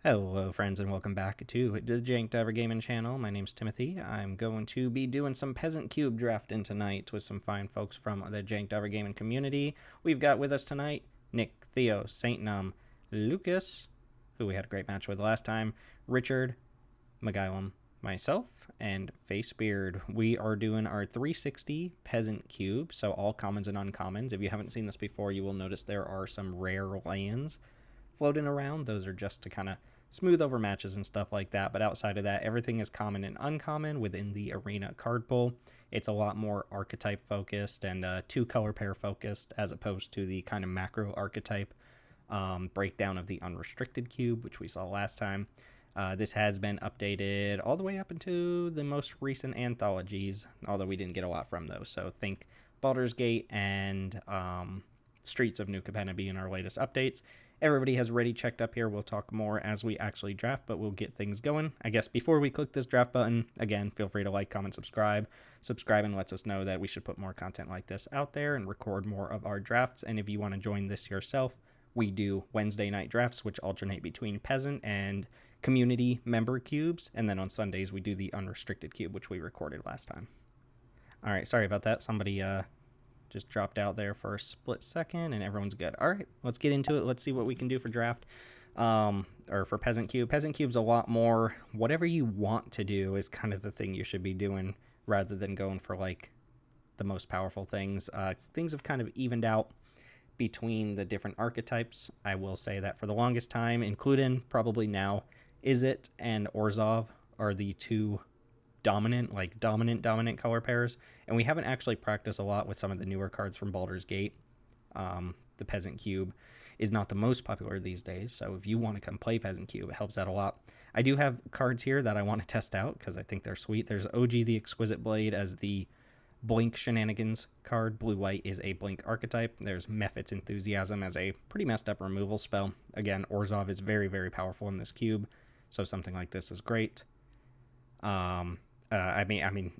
Hello, friends, and welcome back to the Jank Gaming channel. My name's Timothy. I'm going to be doing some Peasant Cube drafting tonight with some fine folks from the Jank Gaming community. We've got with us tonight Nick, Theo, Saint Num, Lucas, who we had a great match with last time, Richard, Magylum, myself, and Facebeard. We are doing our 360 Peasant Cube, so all commons and uncommons. If you haven't seen this before, you will notice there are some rare lands floating around. Those are just to kind of smooth over matches and stuff like that. But outside of that, everything is common and uncommon within the arena card pool. It's a lot more archetype focused and two color pair focused as opposed to the kind of macro archetype breakdown of the unrestricted cube, which we saw last time. This has been updated all the way up into the most recent anthologies, although we didn't get a lot from those. So think Baldur's Gate and Streets of New Capenna being our latest updates. Everybody has already checked up here. We'll talk more as we actually draft, but we'll get things going. I guess before we click this draft button, again, feel free to like, comment, subscribe. Subscribing lets us know that we should put more content like this out there and record more of our drafts. And if you want to join this yourself, we do Wednesday night drafts, which alternate between Peasant and community member cubes. And then on Sundays, we do the unrestricted cube, which we recorded last time. All right, sorry about that. Somebody just dropped out there for a split second, and everyone's good. All right, let's get into it. Let's see what we can do for draft, or for Peasant Cube. Peasant Cube's a lot more whatever you want to do is kind of the thing you should be doing rather than going for like the most powerful things. Things have kind of evened out between the different archetypes. I will say that for the longest time, including probably now, Izzet and Orzhov are the two dominant color pairs, and we haven't actually practiced a lot with some of the newer cards from Baldur's Gate. The Peasant Cube is not the most popular these days, so if you want to come play Peasant Cube, it helps out a lot. I do have cards here that I want to test out because I think they're sweet. There's OG the Exquisite Blade as the Blink Shenanigans card. Blue-white is a Blink archetype. There's Mephit's Enthusiasm as a pretty messed up removal spell. Again, Orzhov is very, very powerful in this cube, so something like this is great.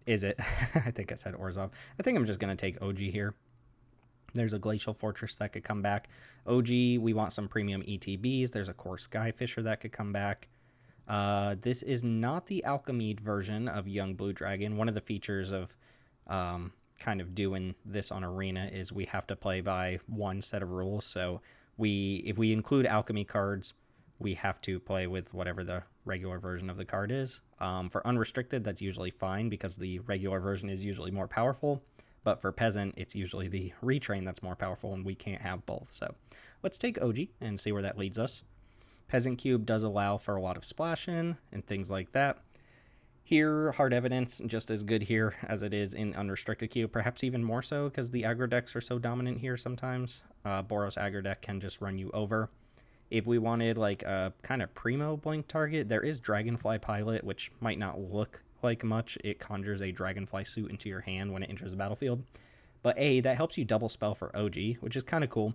Is it? I think I said Orzhov. I think I'm just going to take OG here. There's a Glacial Fortress that could come back. OG, we want some premium ETBs. There's a Core Skyfisher that could come back. This is not the Alchemede version of Young Blue Dragon. One of the features of kind of doing this on Arena is we have to play by one set of rules. So if we include alchemy cards, we have to play with whatever the regular version of the card is. For unrestricted, that's usually fine because the regular version is usually more powerful. But for Peasant, it's usually the retrain that's more powerful, and we can't have both. So let's take OG and see where that leads us. Peasant Cube does allow for a lot of splashing and things like that. Here, Hard Evidence, just as good here as it is in Unrestricted Cube, perhaps even more so because the aggro decks are so dominant here sometimes. Boros aggro deck can just run you over. If we wanted like a kind of primo blink target, there is Dragonfly Pilot, which might not look like much. It conjures a Dragonfly suit into your hand when it enters the battlefield. But A, that helps you double spell for OG, which is kind of cool.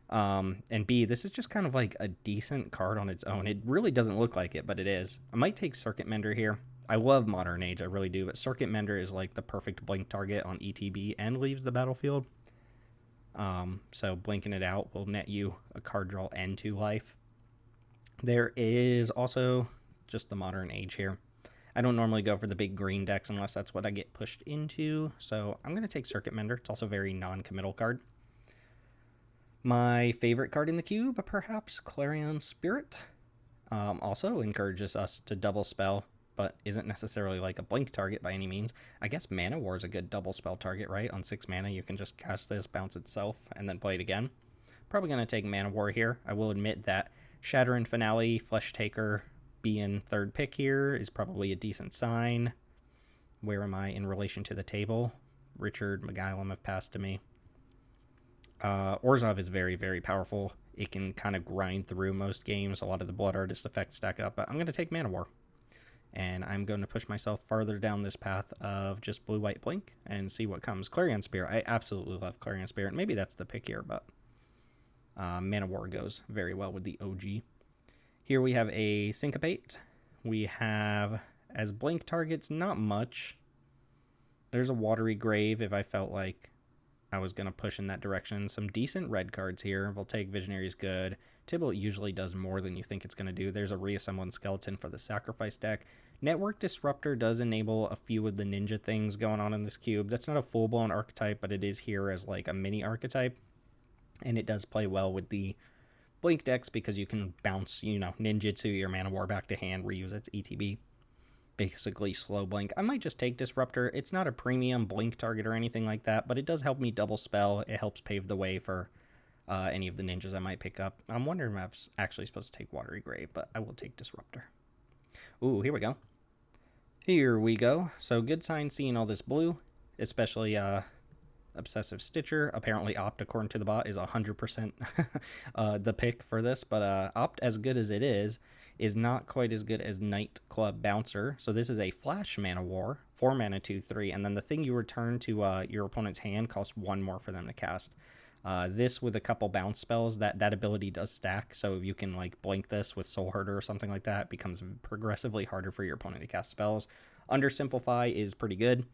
And B, this is just kind of like a decent card on its own. It really doesn't look like it, but it is. I might take Circuit Mender here. I love Modern Age, I really do, but Circuit Mender is like the perfect blink target on ETB and leaves the battlefield. So blinking it out will net you a card draw and 2 life. There is also just the Modern Age here. I don't normally go for the big green decks unless that's what I get pushed into, so I'm going to take Circuit Mender. It's also a very non-committal card. My favorite card in the cube, perhaps, Clarion Spirit. Also encourages us to double spell, but isn't necessarily like a blink target by any means. I guess Mana War is a good double spell target, right? On 6 mana, you can just cast this, bounce itself, and then play it again. Probably going to take Mana War here. I will admit that Shattering Finale, Flesh Taker being third pick here is probably a decent sign. Where am I in relation to the table? Richard, Magylum have passed to me. Orzhov is very, very powerful. It can kind of grind through most games. A lot of the Blood Artist effects stack up, but I'm going to take Mana War. And I'm going to push myself farther down this path of just blue-white blink and see what comes. Clarion Spirit. I absolutely love Clarion Spirit. Maybe that's the pick here, but Mana War goes very well with the OG. Here we have a Syncopate. We have, as blink targets, not much. There's a Watery Grave if I felt like I was going to push in that direction. Some decent red cards here. Voltaic Visionary's good. Tibble usually does more than you think it's going to do. There's a reassembled skeleton for the sacrifice deck. Network Disruptor does enable a few of the ninja things going on in this cube. That's not a full-blown archetype, but it is here as like a mini archetype. And it does play well with the Blink decks because you can bounce, ninjutsu your Mana War back to hand, reuse its ETB. Basically slow blink. I might just take Disruptor. It's not a premium blink target or anything like that, but it does help me double spell. It helps pave the way for any of the ninjas I might pick up. I'm wondering if I'm actually supposed to take Watery Grave, but I will take Disruptor. Ooh, here we go. Here we go. So good sign seeing all this blue, especially Obsessive Stitcher. Apparently Opt, according to the bot, is 100% the pick for this, but Opt, as good as it is not quite as good as Night Club Bouncer. So this is a flash Mana War, 4 mana, 2/3, and then the thing you return to your opponent's hand costs 1 more for them to cast. This with a couple bounce spells, that ability does stack, so if you can like blink this with Soul Herder or something like that, it becomes progressively harder for your opponent to cast spells. Undersimplify is pretty good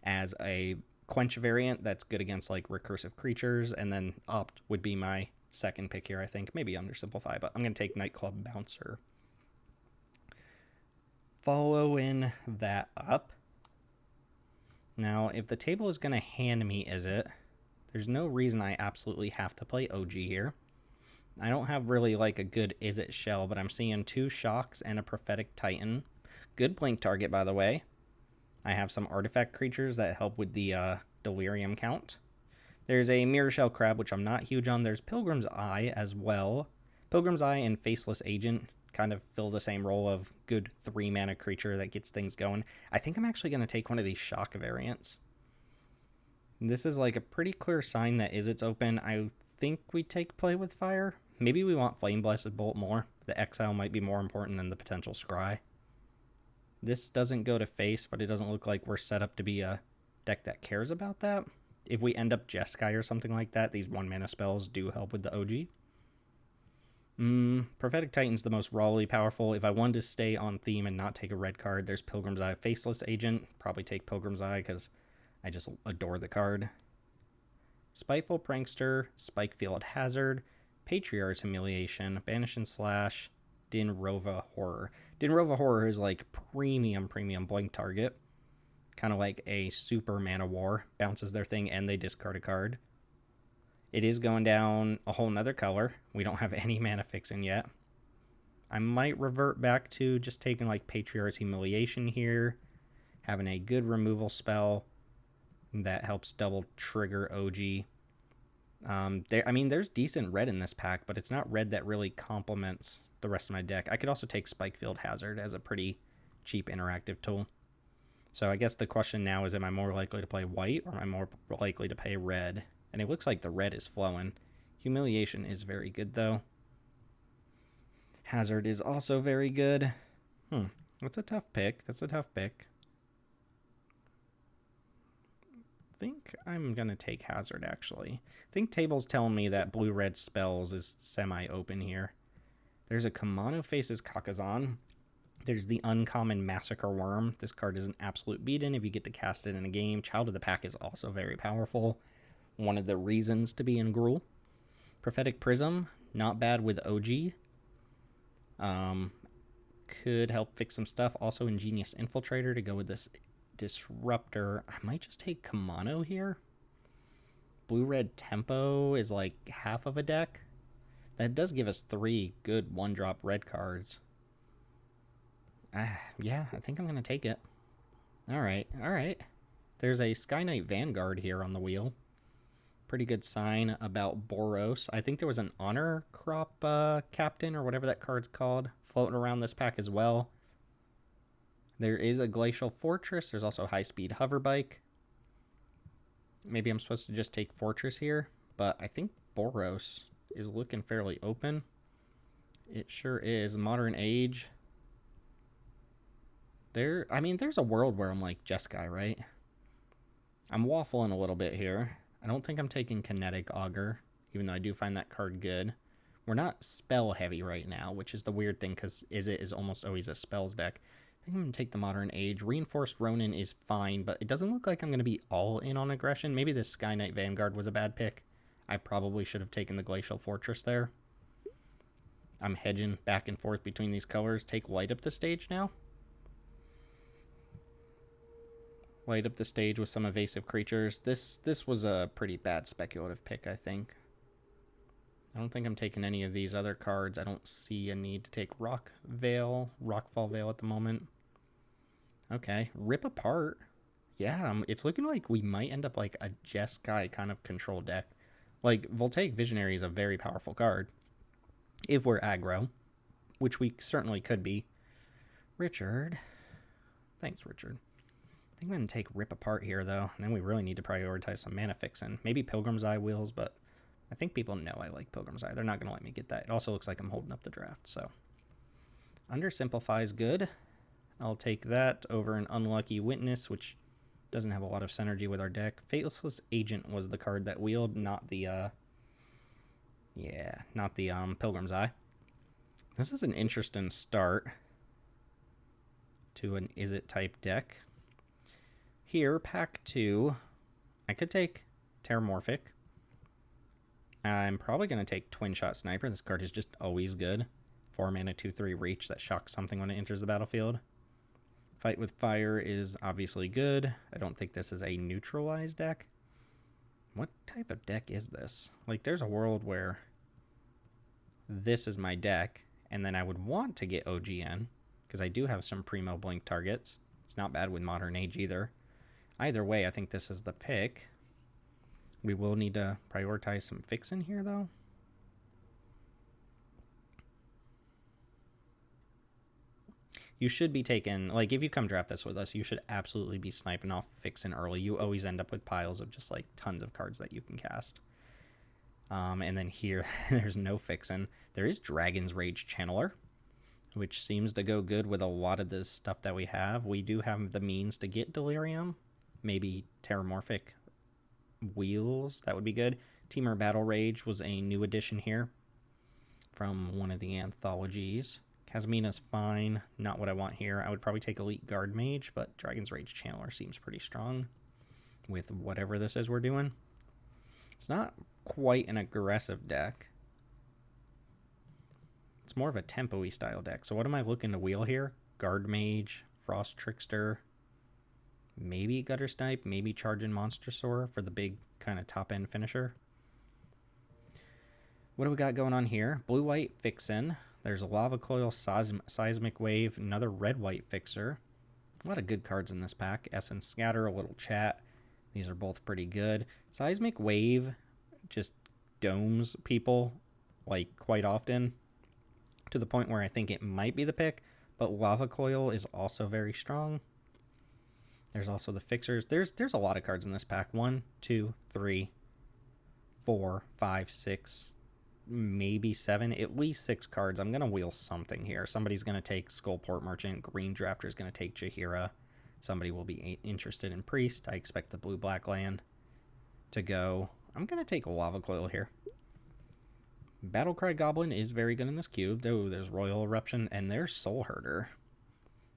as a Quench variant that's good against like recursive creatures, and then Opt would be my second pick here, I think. Maybe Undersimplify, but I'm going to take Nightclub Bouncer. Following that up, now if the table is going to hand me there's no reason I absolutely have to play OG here. I don't have really like a good Is-It shell, but I'm seeing 2 Shocks and a Prophetic Titan. Good blink target, by the way. I have some artifact creatures that help with the delirium count. There's a Mirror Shell Crab, which I'm not huge on. There's Pilgrim's Eye as well. Pilgrim's Eye and Faceless Agent kind of fill the same role of good 3 mana creature that gets things going. I think I'm actually going to take one of these Shock variants. This is like a pretty clear sign that Is-It's open. I think we take Play with Fire. Maybe we want Flame Blessed Bolt more. The exile might be more important than the potential Scry. This doesn't go to face, but it doesn't look like we're set up to be a deck that cares about that. If we end up Jeskai or something like that, these 1 mana spells do help with the OG. Prophetic Titan's the most rawly powerful. If I wanted to stay on theme and not take a red card, there's Pilgrim's Eye, Faceless Agent. Probably take Pilgrim's Eye because I just adore the card. Spiteful Prankster, Spikefield Hazard, Patriarch's Humiliation, Banish and Slash, Dinrova Horror. Dinrova Horror is like premium blink target. Kind of like a super Mana War. Bounces their thing and they discard a card. It is going down a whole nother color. We don't have any mana fixing yet. I might revert back to just taking like Patriarch's Humiliation here. Having a good removal spell that helps double trigger OG. There's decent red in this pack, but it's not red that really complements the rest of my deck. I could also take Spikefield Hazard as a pretty cheap interactive tool. So I guess the question now is, am I more likely to play white or am I more likely to play red? And it looks like the red is flowing. Humiliation is very good, though. Hazard is also very good. That's a tough pick. I think I'm going to take Hazard, actually. I think table's telling me that blue-red spells is semi-open here. There's a Kamano Faces Kakazan. There's the uncommon Massacre Worm. This card is an absolute beat-in if you get to cast it in a game. Child of the Pack is also very powerful. One of the reasons to be in Gruul. Prophetic Prism, not bad with OG. Could help fix some stuff. Also Ingenious Infiltrator to go with this Disruptor. I might just take Kamano here. Blue-red Tempo is like half of a deck. That does give us 3 good 1-drop red cards. Yeah, I think I'm going to take it. All right. There's a Sky Knight Vanguard here on the wheel. Pretty good sign about Boros. I think there was an Honor Crop Captain or whatever that card's called floating around this pack as well. There is a Glacial Fortress. There's also High Speed Hover Bike. Maybe I'm supposed to just take Fortress here, but I think Boros is looking fairly open. It sure is. Modern Age. There's a world where I'm like Jeskai, right? I'm waffling a little bit here. I don't think I'm taking Kinetic Augur, even though I do find that card good. We're not spell heavy right now, which is the weird thing because Is-It is almost always a spells deck. I think I'm going to take the Modern Age. Reinforced Ronin is fine, but it doesn't look like I'm going to be all in on aggression. Maybe this Sky Knight Vanguard was a bad pick. I probably should have taken the Glacial Fortress there. I'm hedging back and forth between these colors. Take light up the stage now. Light up the stage with some evasive creatures. This was a pretty bad speculative pick, I think. I don't think I'm taking any of these other cards. I don't see a need to take Rockfall Veil at the moment. Okay, Rip Apart. Yeah, it's looking like we might end up like a Jeskai kind of control deck. Like, Voltaic Visionary is a very powerful card. If we're aggro, which we certainly could be. Richard. Thanks, Richard. I think I'm going to take Rip Apart here, though. And then we really need to prioritize some mana fixing. Maybe Pilgrim's Eye wheels, but I think people know I like Pilgrim's Eye. They're not going to let me get that. It also looks like I'm holding up the draft, so. Undersimplify is good. I'll take that over an Unlucky Witness, which doesn't have a lot of synergy with our deck. Faceless Agent was the card that wheeled, not the Pilgrim's Eye. This is an interesting start to an Is It type deck. Here, pack 2, I could take Terramorphic. I'm probably going to take Twin Shot Sniper. This card is just always good. 4 mana, 2/3 reach that shocks something when it enters the battlefield. Fight with Fire is obviously good. I don't think this is a neutralized deck. What type of deck is this? Like, there's a world where this is my deck, and then I would want to get OGN, because I do have some Primo Blink targets. It's not bad with Modern Age either. Either way, I think this is the pick. We will need to prioritize some fixing here, though. You should be taking, like, if you come draft this with us, you should absolutely be sniping off fixing early. You always end up with piles of just, like, tons of cards that you can cast. And then here, there's no fixing. There is Dragon's Rage Channeler, which seems to go good with a lot of the stuff that we have. We do have the means to get Delirium. Maybe Terramorphic Wheels, that would be good. Temur Battle Rage was a new addition here from one of the anthologies. Kazmina's fine, not what I want here. I would probably take Elite Guard Mage, but Dragon's Rage Channeler seems pretty strong with whatever this is we're doing. It's not quite an aggressive deck. It's more of a tempo-y style deck. So what am I looking to wheel here? Guard Mage, Frost Trickster, maybe Gutter Snipe, maybe Charging Monstrosaur for the big kind of top-end finisher. What do we got going on here? Blue-White Fixin'. There's a Lava Coil, Seismic Wave, another Red-White Fixer. A lot of good cards in this pack. Essence Scatter, a little Chat. These are both pretty good. Seismic Wave just domes people, like, quite often, to the point where I think it might be the pick, but Lava Coil is also very strong. There's also the Fixers. There's a lot of cards in this pack. 1, 2, 3, 4, 5, 6, maybe 7, at least 6 cards. I'm going to wheel something here. Somebody's going to take Skullport Merchant. Green Drafter is going to take Jaheira. Somebody will be interested in Priest. I expect the blue-black land to go. I'm going to take a Lava Coil here. Battlecry Goblin is very good in this cube. Though there's Royal Eruption and there's Soul Herder.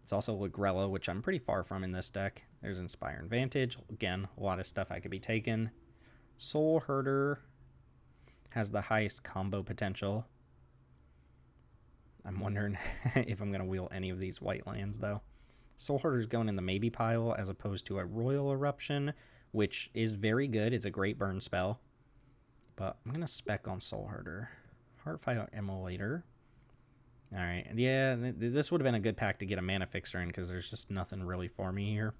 It's also Lagrella, which I'm pretty far from in this deck. There's Inspire and Vantage. Again, a lot of stuff I could be taking. Soul Herder has the highest combo potential. I'm wondering if I'm going to wheel any of these white lands, though. Soul Herder's going in the maybe pile as opposed to a Royal Eruption, which is very good. It's a great burn spell. But I'm going to spec on Soul Herder. Heartfire Immolator. Alright, yeah, this would have been a good pack to get a mana fixer in because there's just nothing really for me here.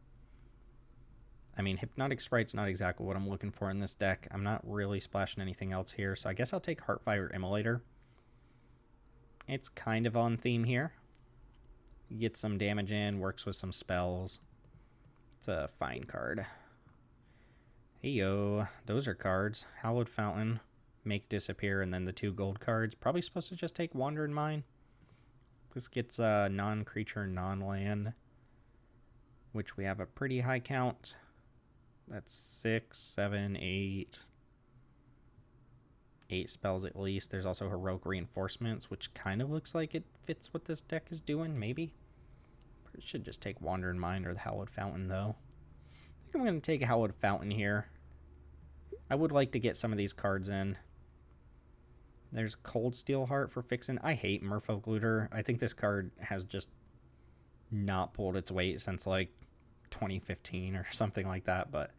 I mean, Hypnotic Sprite's not exactly what I'm looking for in this deck. I'm not really splashing anything else here, so I guess I'll take Heartfire Immolator. It's kind of on theme here. Get some damage in, works with some spells. It's a fine card. Heyo, those are cards. Hallowed Fountain, Make Disappear, and then the 2 gold cards. Probably supposed to just take Wandering Mine. This gets non-creature, non-land, which we have a pretty high count. That's 6, 7, 8. 8 spells at least. There's also Heroic Reinforcements, which kind of looks like it fits what this deck is doing, maybe. It should just take Wandering Mine or the Hallowed Fountain, though. I think I'm going to take a Hallowed Fountain here. I would like to get some of these cards in. There's Cold Steel Heart for fixing. I hate Merfolk Looter. I think this card has just not pulled its weight since like 2015 or something like that. But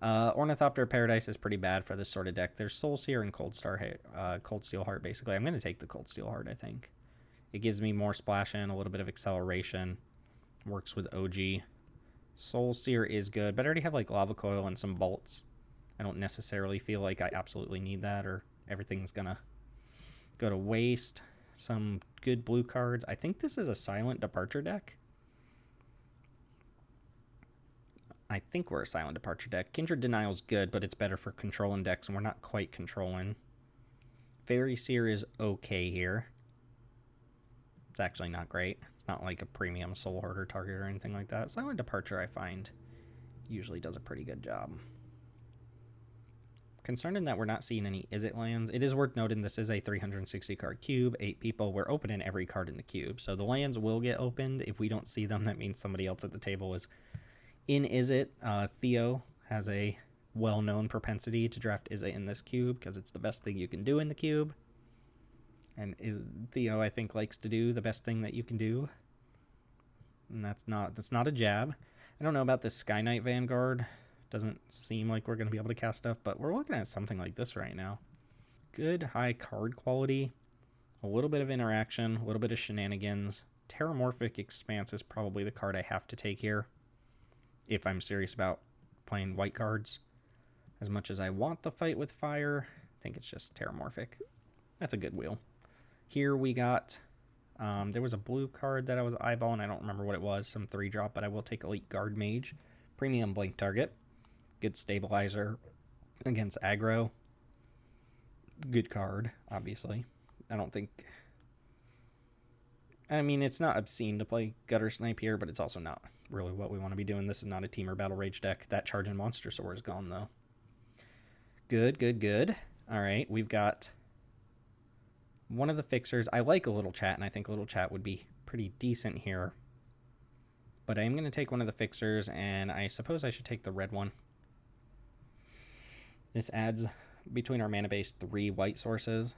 Ornithopter Paradise is pretty bad for this sort of deck. There's Soul Seer and Cold Steel Heart, basically. I'm going to take the Cold Steel Heart, I think. It gives me more splash in, a little bit of acceleration. Works with OG. Soul Seer is good, but I already have like Lava Coil and some bolts. I don't necessarily feel like I absolutely need that, or everything's going to go to waste. Some good blue cards. I think this is a Silent Departure deck. I think we're a Silent Departure deck. Kindred Denial's good, but it's better for controlling decks, and we're not quite controlling. Fairy Seer is okay here. It's actually not great. It's not like a premium Soul Hoarder target or anything like that. Silent Departure, I find, usually does a pretty good job. Concerned in that we're not seeing any Is It lands. It is worth noting this is a 360 card cube, 8 people. We're opening every card in the cube, so the lands will get opened. If we don't see them, that means somebody else at the table is in Is It. Theo has a well-known propensity to draft Is It in this cube because it's the best thing you can do in the cube. And Theo, I think, likes to do the best thing that you can do. And that's not a jab. I don't know about this Sky Knight Vanguard. Doesn't seem like we're going to be able to cast stuff, but we're looking at something like this right now. Good high card quality, a little bit of interaction, a little bit of shenanigans. Terramorphic Expanse is probably the card I have to take here if I'm serious about playing white cards. As much as I want the fight with fire, I think it's just Terramorphic. That's a good wheel. Here we got, there was a blue card that I was eyeballing. I don't remember what it was, some 3-drop, but I will take Elite Guard Mage. Premium blank target. Good stabilizer against aggro. Good card, obviously. I mean, it's not obscene to play Gutter Snipe here, but it's also not really what we want to be doing. This is not a Teamer Battle Rage deck. That Charging Monster Sword is gone, though. Good. All right, we've got one of the fixers. I like a little chat, and I think a little chat would be pretty decent here. But I am going to take one of the fixers, and I suppose I should take the red one. This adds, between our mana base, 3 white sources.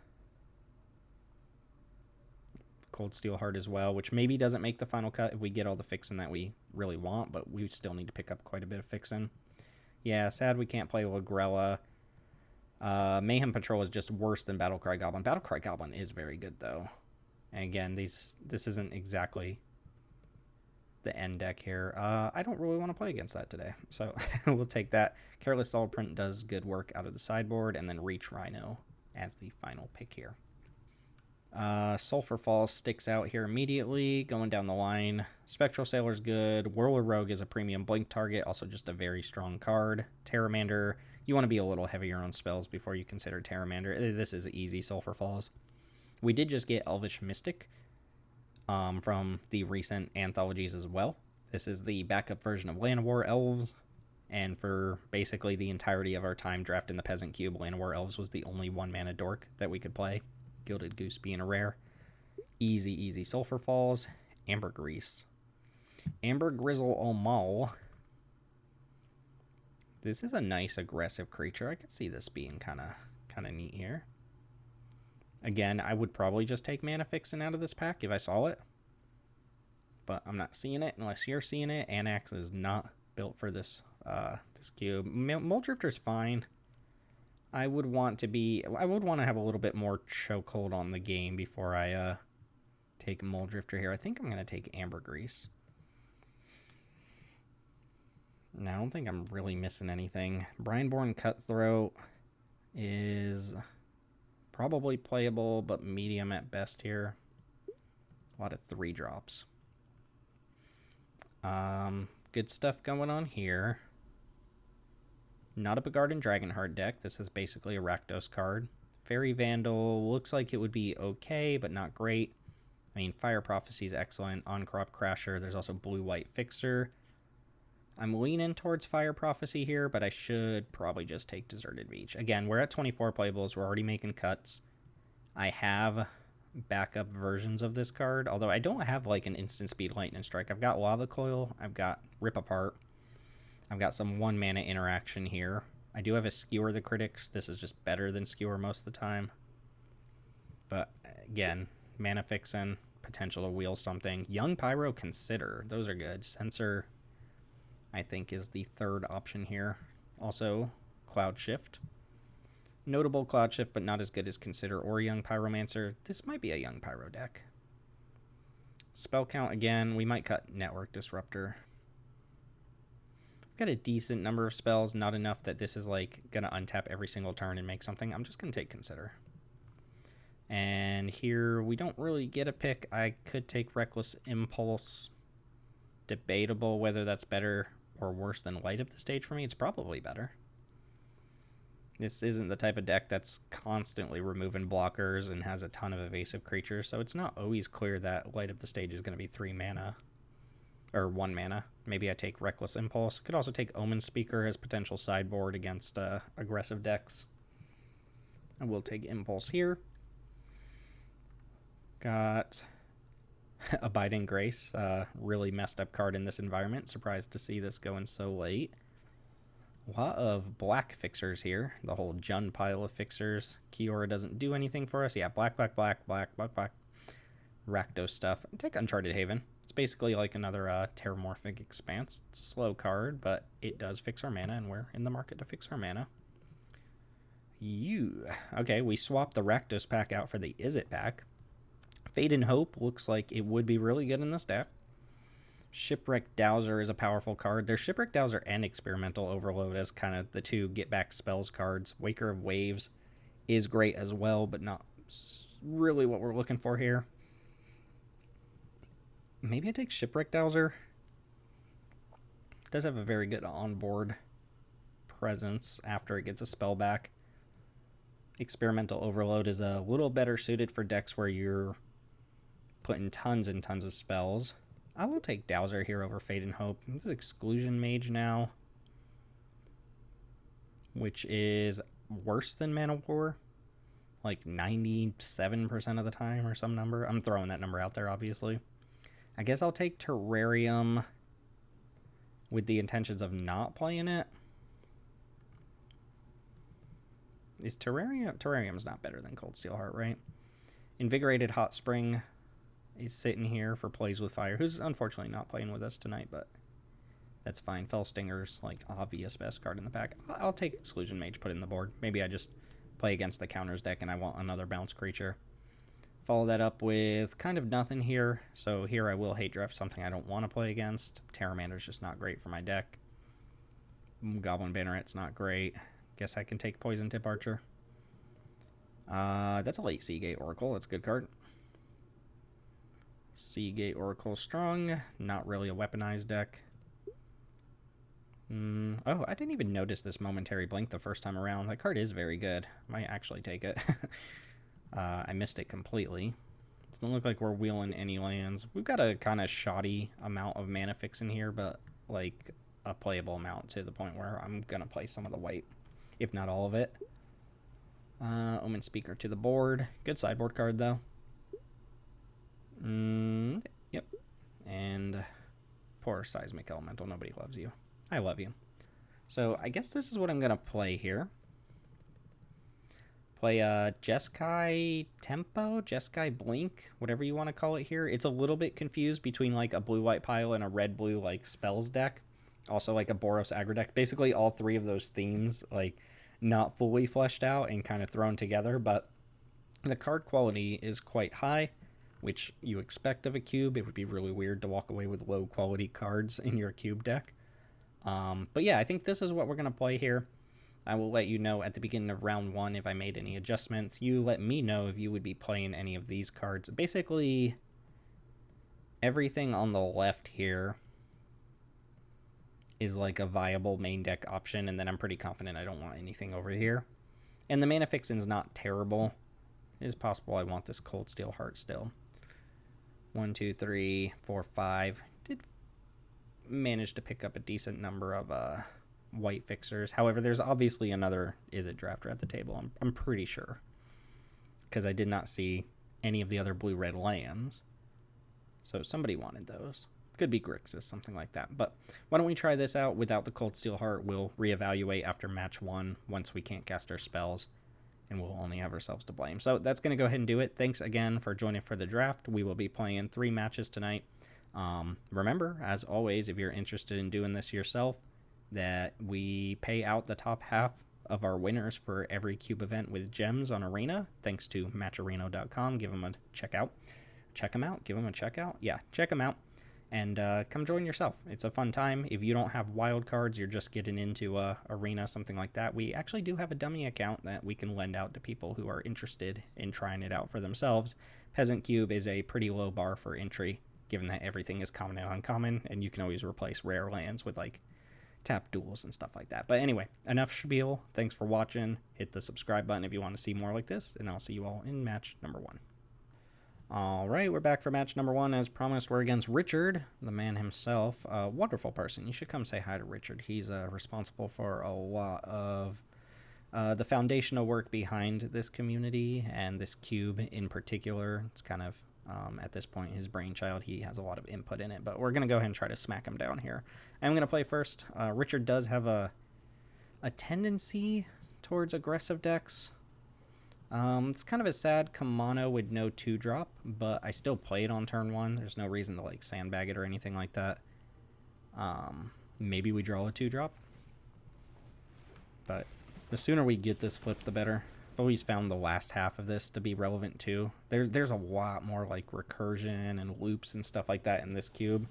Cold Steel Heart as well, which maybe doesn't make the final cut if we get all the fixing that we really want, but we still need to pick up quite a bit of fixing. Yeah, sad we can't play Lagrella. Mayhem Patrol is just worse than Battlecry Goblin. Battlecry Goblin is very good, though. And again, this isn't exactly the end deck here. I don't really want to play against that today, so we'll take that. Careless Solid Print does good work out of the sideboard, and then Reach Rhino as the final pick here. Sulphur Falls sticks out here immediately, going down the line. Spectral Sailor's good. Whirler Rogue is a premium blink target, also just a very strong card. Terramander, you want to be a little heavier on spells before you consider Terramander. This is easy, Sulphur Falls. We did just get Elvish Mystic from the recent anthologies as well. This is the backup version of Land of War Elves, and for basically the entirety of our time drafting the Peasant Cube, Land of War Elves was the only 1-mana dork that we could play. Gilded Goose being a rare. Easy. Sulphur Falls. Ambergris. Amber Grizzle Omal. This is a nice aggressive creature. I could see this being kind of neat here. Again, I would probably just take Mana Fixin' out of this pack if I saw it. But I'm not seeing it unless you're seeing it. Anax is not built for this cube. Muldrifter's fine. I would want to have a little bit more chokehold on the game before I take Muldrifter here. I think I'm going to take Ambergris. No, I don't think I'm really missing anything. Brineborn Cutthroat is probably playable, but medium at best here. A lot of 3-drops. Good stuff going on here. Not a Begarden Dragonheart deck. This is basically a Rakdos card. Fairy Vandal looks like it would be okay, but not great. I mean, Fire Prophecy is excellent. On-Crop Crasher. There's also Blue-White Fixer. I'm leaning towards Fire Prophecy here, but I should probably just take Deserted Beach. Again, we're at 24 playables. We're already making cuts. I have backup versions of this card, although I don't have like an instant speed Lightning Strike. I've got Lava Coil. I've got Rip Apart. I've got some 1-mana interaction here. I do have a Skewer the Critics. This is just better than Skewer most of the time. But again, Mana Fixin', potential to wheel something. Young Pyro, consider. Those are good. Sensor, I think, is the third option here. Also, Cloud Shift. Notable Cloud Shift, but not as good as Consider or Young Pyromancer. This might be a Young Pyro deck. Spell count, again, we might cut Network Disruptor. Got a decent number of spells, not enough that this is like going to untap every single turn and make something. I'm just going to take Consider. And here we don't really get a pick. I could take Reckless Impulse. Debatable whether that's better or worse than Light of the Stage for me. It's probably better. This isn't the type of deck that's constantly removing blockers and has a ton of evasive creatures, so it's not always clear that Light of the Stage is going to be 3 mana. Or 1 mana. Maybe I take Reckless Impulse. Could also take Omen Speaker as potential sideboard against aggressive decks. I will take Impulse here. Got Abiding Grace. Really messed up card in this environment. Surprised to see this going so late. A lot of black fixers here. The whole Jun pile of fixers. Kiora doesn't do anything for us. Yeah, black. Rakdos stuff. Take Uncharted Haven. It's basically like another Terramorphic Expanse. It's a slow card, but it does fix our mana, and we're in the market to fix our mana. Okay, we swapped the Rakdos pack out for the Izzet pack. Fate and Hope looks like it would be really good in this deck. Shipwreck Dowser is a powerful card. There's Shipwreck Dowser and Experimental Overload as kind of the two get-back spells cards. Waker of Waves is great as well, but not really what we're looking for here. Maybe I take Shipwreck Dowser. It does have a very good onboard presence after it gets a spell back. Experimental Overload is a little better suited for decks where you're putting tons and tons of spells. I will take Dowser here over Fate and Hope. This is Exclusion Mage now, which is worse than Mana War, like 97% of the time or some number. I'm throwing that number out there, obviously. I guess I'll take Terrarium with the intentions of not playing it. Is Terrarium's not better than Cold Steel Heart, right? Invigorated Hot Spring is sitting here for Plays with Fire, who's unfortunately not playing with us tonight, but that's fine. Fell Stinger's like obvious best card in the pack. I'll take Exclusion Mage, put it in the board. Maybe I just play against the counters deck and I want another bounce creature. Follow that up with kind of nothing here. So here I will hate draft something I don't want to play against. Terramander's just not great for my deck. Goblin Banneret's not great. Guess I can take Poison Tip Archer. That's a late Seagate Oracle. That's a good card. Seagate Oracle strong. Not really a weaponized deck. Oh, I didn't even notice this Momentary Blink the first time around. That card is very good. Might actually take it. I missed it completely. Doesn't look like we're wheeling any lands. We've got a kind of shoddy amount of mana fix in here, but like a playable amount to the point where I'm going to play some of the white, if not all of it. Omen Speaker to the board. Good sideboard card, though. Yep. And poor Seismic Elemental. Nobody loves you. I love you. So I guess this is what I'm going to play here. Play Jeskai Tempo, Jeskai Blink, whatever you want to call it here. It's a little bit confused between like a blue-white pile and a red-blue like spells deck. Also like a Boros aggro deck. Basically all three of those themes like not fully fleshed out and kind of thrown together, but the card quality is quite high, which you expect of a cube. It would be really weird to walk away with low quality cards in your cube deck. But yeah, I think this is what we're going to play here. I will let you know at the beginning of round 1 if I made any adjustments. You let me know if you would be playing any of these cards. Basically, everything on the left here is like a viable main deck option, and then I'm pretty confident I don't want anything over here. And the mana fixin's not terrible. It is possible I want this Cold Steel Heart still. 1, 2, 3, 4, 5. Did manage to pick up a decent number of white fixers. However, there's obviously another Izzet drafter at the table. I'm pretty sure, because I did not see any of the other blue-red lands. So somebody wanted those. Could be Grixis, something like that. But why don't we try this out without the Cold Steel Heart? We'll reevaluate after match 1 once we can't cast our spells, and we'll only have ourselves to blame. So that's going to go ahead and do it. Thanks again for joining for the draft. We will be playing 3 matches tonight. Remember, as always, if you're interested in doing this yourself, that we pay out the top half of our winners for every cube event with gems on Arena, thanks to matchareno.com. Give them a check out. Check them out. Give them a check out. Yeah, check them out. And come join yourself. It's a fun time. If you don't have wild cards, you're just getting into Arena, something like that, we actually do have a dummy account that we can lend out to people who are interested in trying it out for themselves. Peasant Cube is a pretty low bar for entry, given that everything is common and uncommon, and you can always replace rare lands with, like, tap duels and stuff like that. But anyway, enough spiel. Thanks for watching. Hit the subscribe button if you want to see more like this, and I'll see you all in match number 1. All right, we're back for match number 1. As promised, we're against Richard, the man himself. A wonderful person. You should come say hi to Richard. He's responsible for a lot of the foundational work behind this community and this cube in particular. It's kind of, at this point, his brainchild. He has a lot of input in it, but we're going to go ahead and try to smack him down here. I'm going to play first. Richard does have a tendency towards aggressive decks. It's kind of a sad Kamano with no 2-drop, but I still play it on turn 1. There's no reason to, like, sandbag it or anything like that. Maybe we draw a 2-drop. But the sooner we get this flip, the better. I've always found the last half of this to be relevant too. There's a lot more like recursion and loops and stuff like that in this cube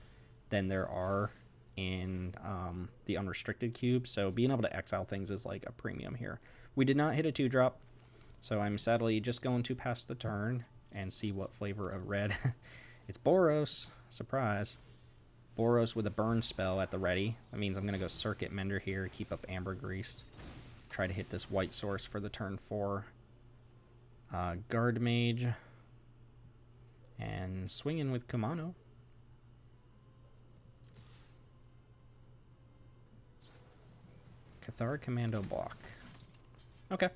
than there are in the unrestricted cube. So being able to exile things is like a premium here. We did not hit a 2-drop, so I'm sadly just going to pass the turn and see what flavor of red. It's Boros. Surprise. Boros with a burn spell at the ready. That means I'm going to go Circuit Mender here, keep up Ambergris. Try to hit this white source for the turn 4. Guard Mage. And swing in with Kumano. Cathar Commando block. Okay.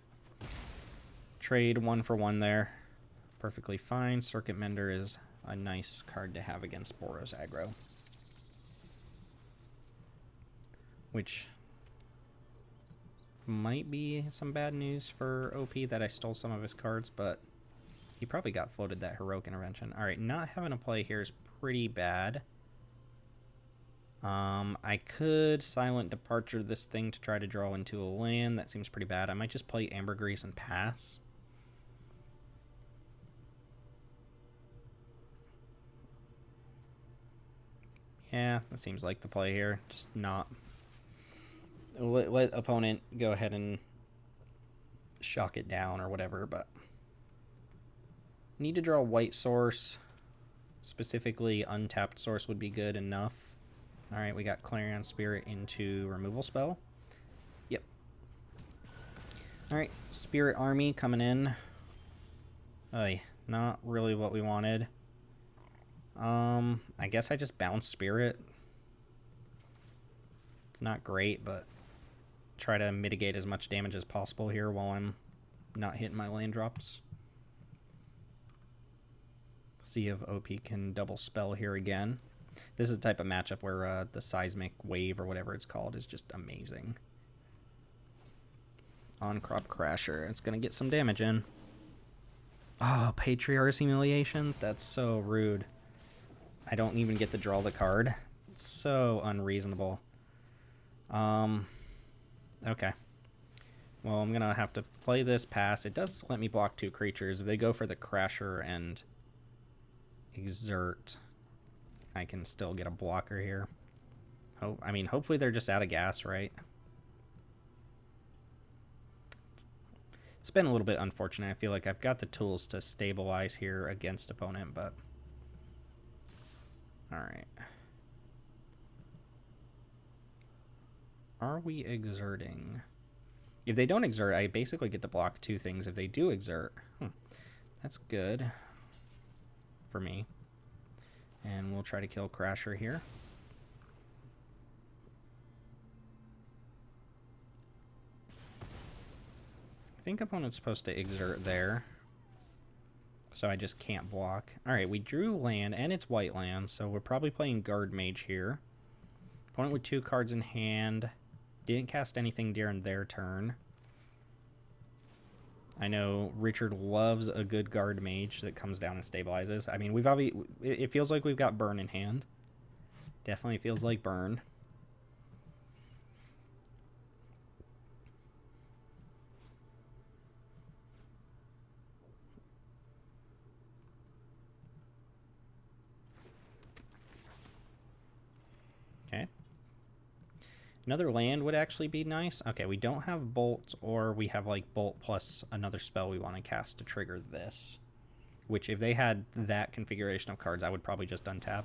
Trade 1 for 1 there. Perfectly fine. Circuit Mender is a nice card to have against Boros aggro. Which might be some bad news for OP that I stole some of his cards, but he probably got floated that Heroic Intervention. Alright, not having a play here is pretty bad. I could Silent Departure this thing to try to draw into a land. That seems pretty bad. I might just play Ambergris and pass. Yeah, that seems like the play here. Just not... Let opponent go ahead and shock it down or whatever, but need to draw a white source. Specifically, untapped source would be good enough. Alright, we got Clarion Spirit into removal spell. Yep. Alright, Spirit Army coming in. Oy, not really what we wanted. I guess I just bounce Spirit. It's not great, but try to mitigate as much damage as possible here while I'm not hitting my land drops. See if OP can double spell here again. This is the type of matchup where the Seismic Wave or whatever it's called is just amazing. On-Crop Crasher. It's going to get some damage in. Oh, Patriarch's Humiliation? That's so rude. I don't even get to draw the card. It's so unreasonable. Okay. Well, I'm going to have to play this pass. It does let me block 2 creatures. If they go for the Crasher and Exert, I can still get a blocker here. Oh, I mean, hopefully they're just out of gas, right? It's been a little bit unfortunate. I feel like I've got the tools to stabilize here against opponent, but... Alright. Are we exerting? If they don't exert, I basically get to block 2 things. If they do exert, that's good for me. And we'll try to kill Crasher here. I think opponent's supposed to exert there. So I just can't block. Alright, we drew land, and it's white land, so we're probably playing Guard Mage here. Opponent with 2 cards in hand. Didn't cast anything during their turn. I know Richard loves a good guard mage that comes down and stabilizes. I mean, we've obviously, it feels like we've got burn in hand. Definitely feels like burn. Okay. Another land would actually be nice. Okay, we don't have bolt, or we have like bolt plus another spell we want to cast to trigger this. Which, if they had that configuration of cards, I would probably just untap.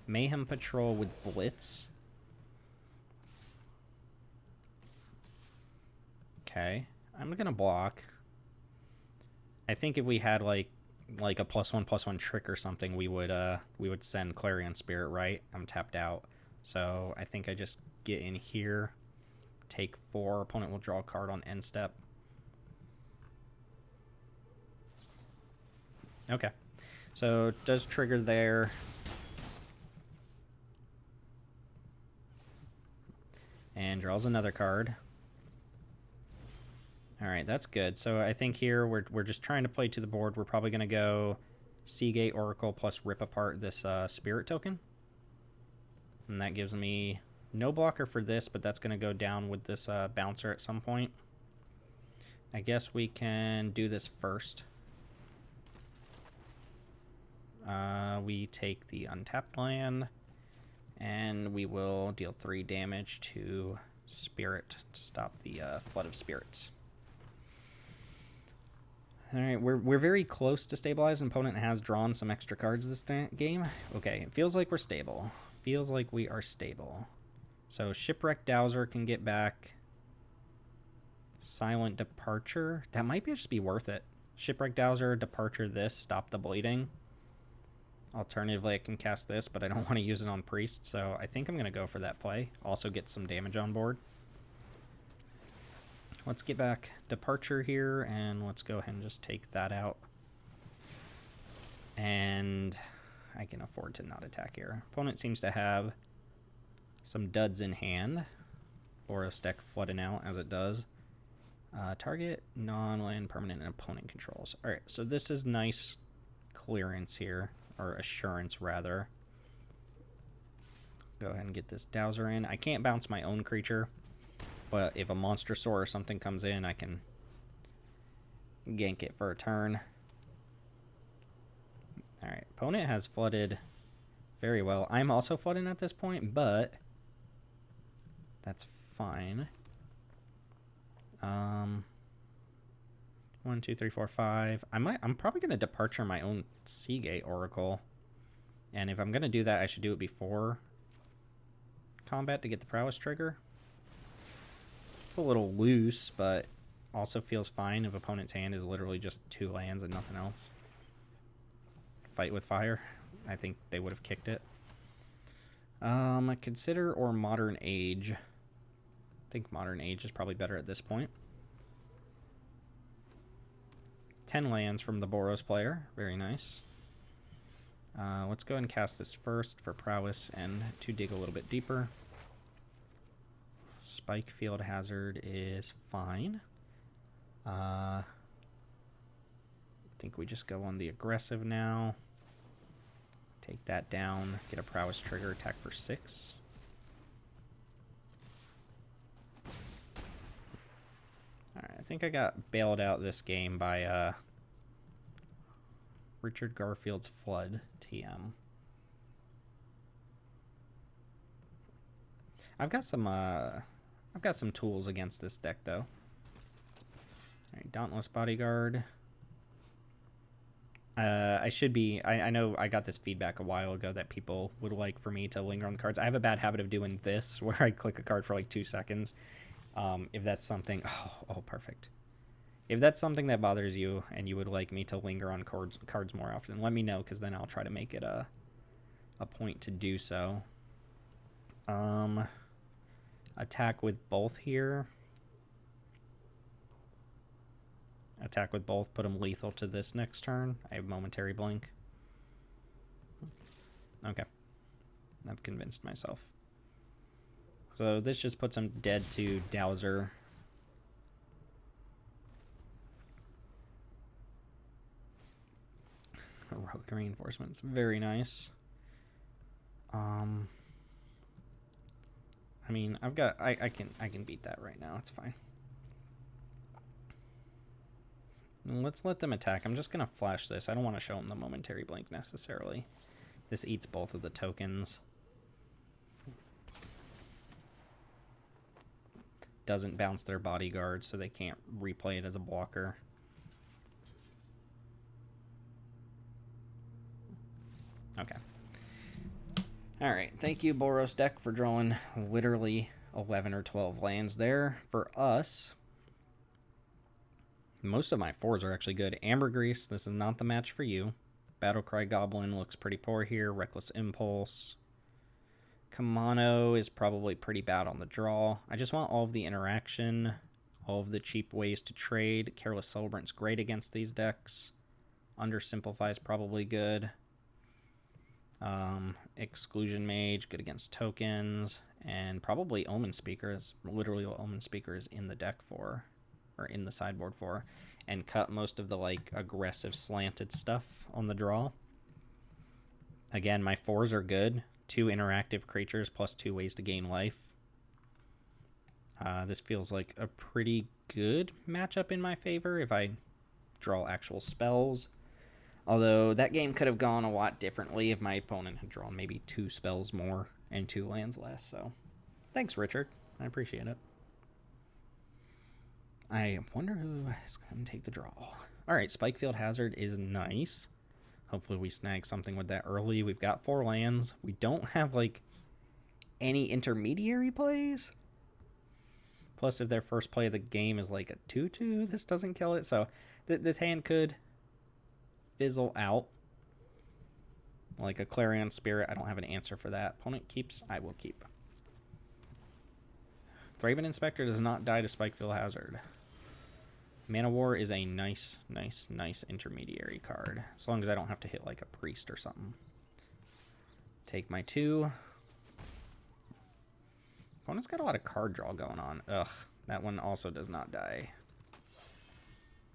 Mayhem Patrol with Blitz. Okay, I'm gonna block. I think if we had like a +1/+1 trick or something, we would send Clarion Spirit, right? I'm tapped out, so I think I just get in here, take 4. Opponent will draw a card on end step. Okay, so it does trigger there. And draws another card. Alright, that's good. So I think here we're just trying to play to the board. We're probably going to go Seagate Oracle plus rip apart this Spirit token. And that gives me no blocker for this, but that's going to go down with this bouncer at some point. I guess we can do this first. We take the untapped land, and we will deal 3 damage to Spirit to stop the Flood of Spirits. Alright, we're very close to stabilize. An opponent has drawn some extra cards this game. Okay, it feels like we're stable. Feels like we are stable. So Shipwreck Dowser can get back. Silent Departure. That might just be worth it. Shipwreck Dowser, Departure this, stop the bleeding. Alternatively, I can cast this, but I don't want to use it on Priest, so I think I'm going to go for that play. Also get some damage on board. Let's get back Departure here, and let's go ahead and just take that out. And I can afford to not attack here. Opponent seems to have some duds in hand. Boros deck flooding out, as it does. Target non-land permanent and opponent controls. Alright, so this is nice clearance here. Or assurance, rather. Go ahead and get this Dowser in. I can't bounce my own creature, but if a Monster Sword or something comes in, I can gank it for a turn. Alright, opponent has flooded very well. I'm also flooding at this point, but that's fine. 1, 2, 3, 4, 5. I'm probably gonna Departure my own Seagate Oracle. And if I'm gonna do that, I should do it before combat to get the prowess trigger. It's a little loose, but also feels fine if opponent's hand is literally just 2 lands and nothing else. Fight with Fire. I think they would have kicked it. Consider or Modern Age. I think Modern Age is probably better at this point. 10 lands from the Boros player. Very nice. Let's go ahead and cast this first for prowess and to dig a little bit deeper. Spike Field Hazard is fine. I think we just go on the aggressive now. Take that down. Get a prowess trigger. Attack for 6. Alright, I think I got bailed out this game by Richard Garfield's Flood TM. I've got some tools against this deck though. Alright, Dauntless Bodyguard. I know I got this feedback a while ago that people would like for me to linger on the cards. I have a bad habit of doing this where I click a card for like 2 seconds. If that's something, oh, perfect. If that's something that bothers you and you would like me to linger on cards more often, let me know, because then I'll try to make it a point to do so. Attack with both here. Attack with both, put them lethal to this next turn. I have Momentary Blink. Okay. I've convinced myself. So this just puts him dead to Dowser. reinforcements. Very nice. I mean, I can beat that right now. It's fine. Let's let them attack. I'm just going to flash this. I don't want to show them the momentary blink necessarily. This eats both of the tokens. Doesn't bounce their bodyguard, so they can't replay it as a blocker. Okay. Alright, thank you, Boros deck, for drawing literally 11 or 12 lands there. For us, most of my 4s are actually good. Ambergris, this is not the match for you. Battlecry Goblin looks pretty poor here. Reckless Impulse. Kamano is probably pretty bad on the draw. I just want all of the interaction, all of the cheap ways to trade. Careless Celebrant's great against these decks. Undersimplify is probably good. Exclusion Mage, good against tokens. And probably Omen Speaker is literally what Omen Speaker is in the deck for. Or in the sideboard for. And cut most of the like aggressive slanted stuff on the draw. Again, my 4s are good. 2 interactive creatures plus 2 ways to gain life. This feels like a pretty good matchup in my favor if I draw actual spells. Although that game could have gone a lot differently if my opponent had drawn maybe 2 spells more and 2 lands less. So thanks, Richard. I appreciate it. I wonder who is going to take the draw. All right, Spikefield Hazard is nice. Hopefully we snag something with that early. We've got 4 lands. We don't have, like, any intermediary plays. Plus, if their first play of the game is, like, a 2-2, this doesn't kill it. So, this hand could fizzle out. Like a Clarion Spirit. I don't have an answer for that. Opponent keeps. I will keep. Thraben Inspector does not die to Spikefield Hazard. Mana War is a nice intermediary card. As long as I don't have to hit like a priest or something. Take my 2. Opponent's got a lot of card draw going on. Ugh, that one also does not die.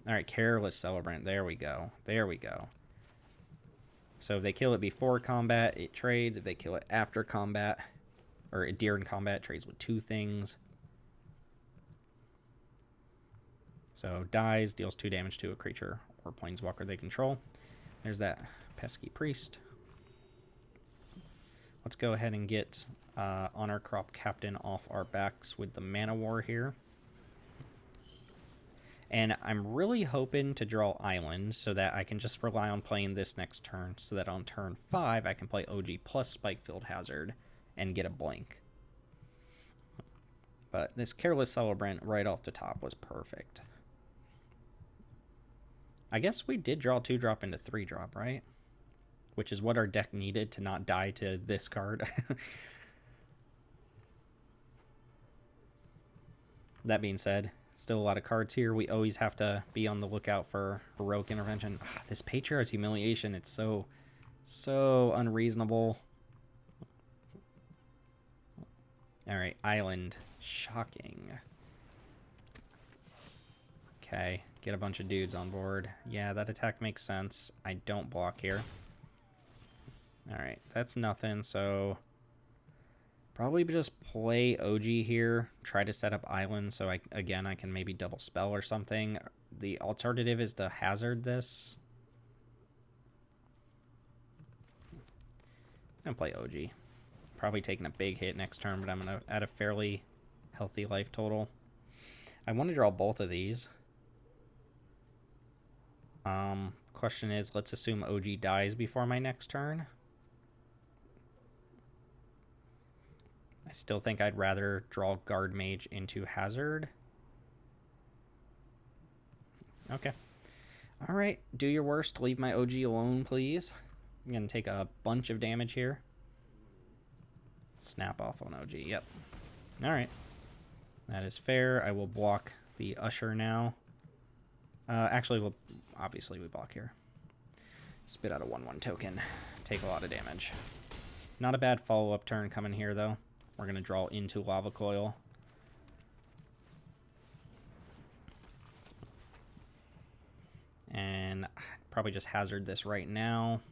Alright, Careless Celebrant. There we go. There we go. So if they kill it before combat, it trades. If they kill it after combat, or during combat, it trades with 2 things. So dies, deals 2 damage to a creature or planeswalker they control. There's that pesky priest. Let's go ahead and get Honor Crop Captain off our backs with the Mana War here. And I'm really hoping to draw Island so that I can just rely on playing this next turn, so that on turn 5 I can play OG plus Spikefield Hazard and get a blink. But this Careless Celebrant right off the top was perfect. I guess we did draw 2-drop into 3-drop, right? Which is what our deck needed to not die to this card. That being said, still a lot of cards here. We always have to be on the lookout for Heroic Intervention. This Patriarch's Humiliation, it's so unreasonable. Alright, Island. Shocking. Okay, get a bunch of dudes on board. Yeah, that attack makes sense. I don't block here. Alright, that's nothing, so probably just play OG here. Try to set up Island so I can maybe double spell or something. The alternative is to hazard this. I'm gonna play OG. Probably taking a big hit next turn, but I'm gonna add a fairly healthy life total. I want to draw both of these. Question is, let's assume OG dies before my next turn. I still think I'd rather draw Guard Mage into Hazard. Okay. Alright, do your worst. Leave my OG alone, please. I'm going to take a bunch of damage here. Snap off on OG, yep. Alright. That is fair. I will block the Usher now. Actually, obviously we block here. Spit out a 1/1 token. Take a lot of damage. Not a bad follow-up turn coming here, though. We're going to draw into Lava Coil. And probably just hazard this right now.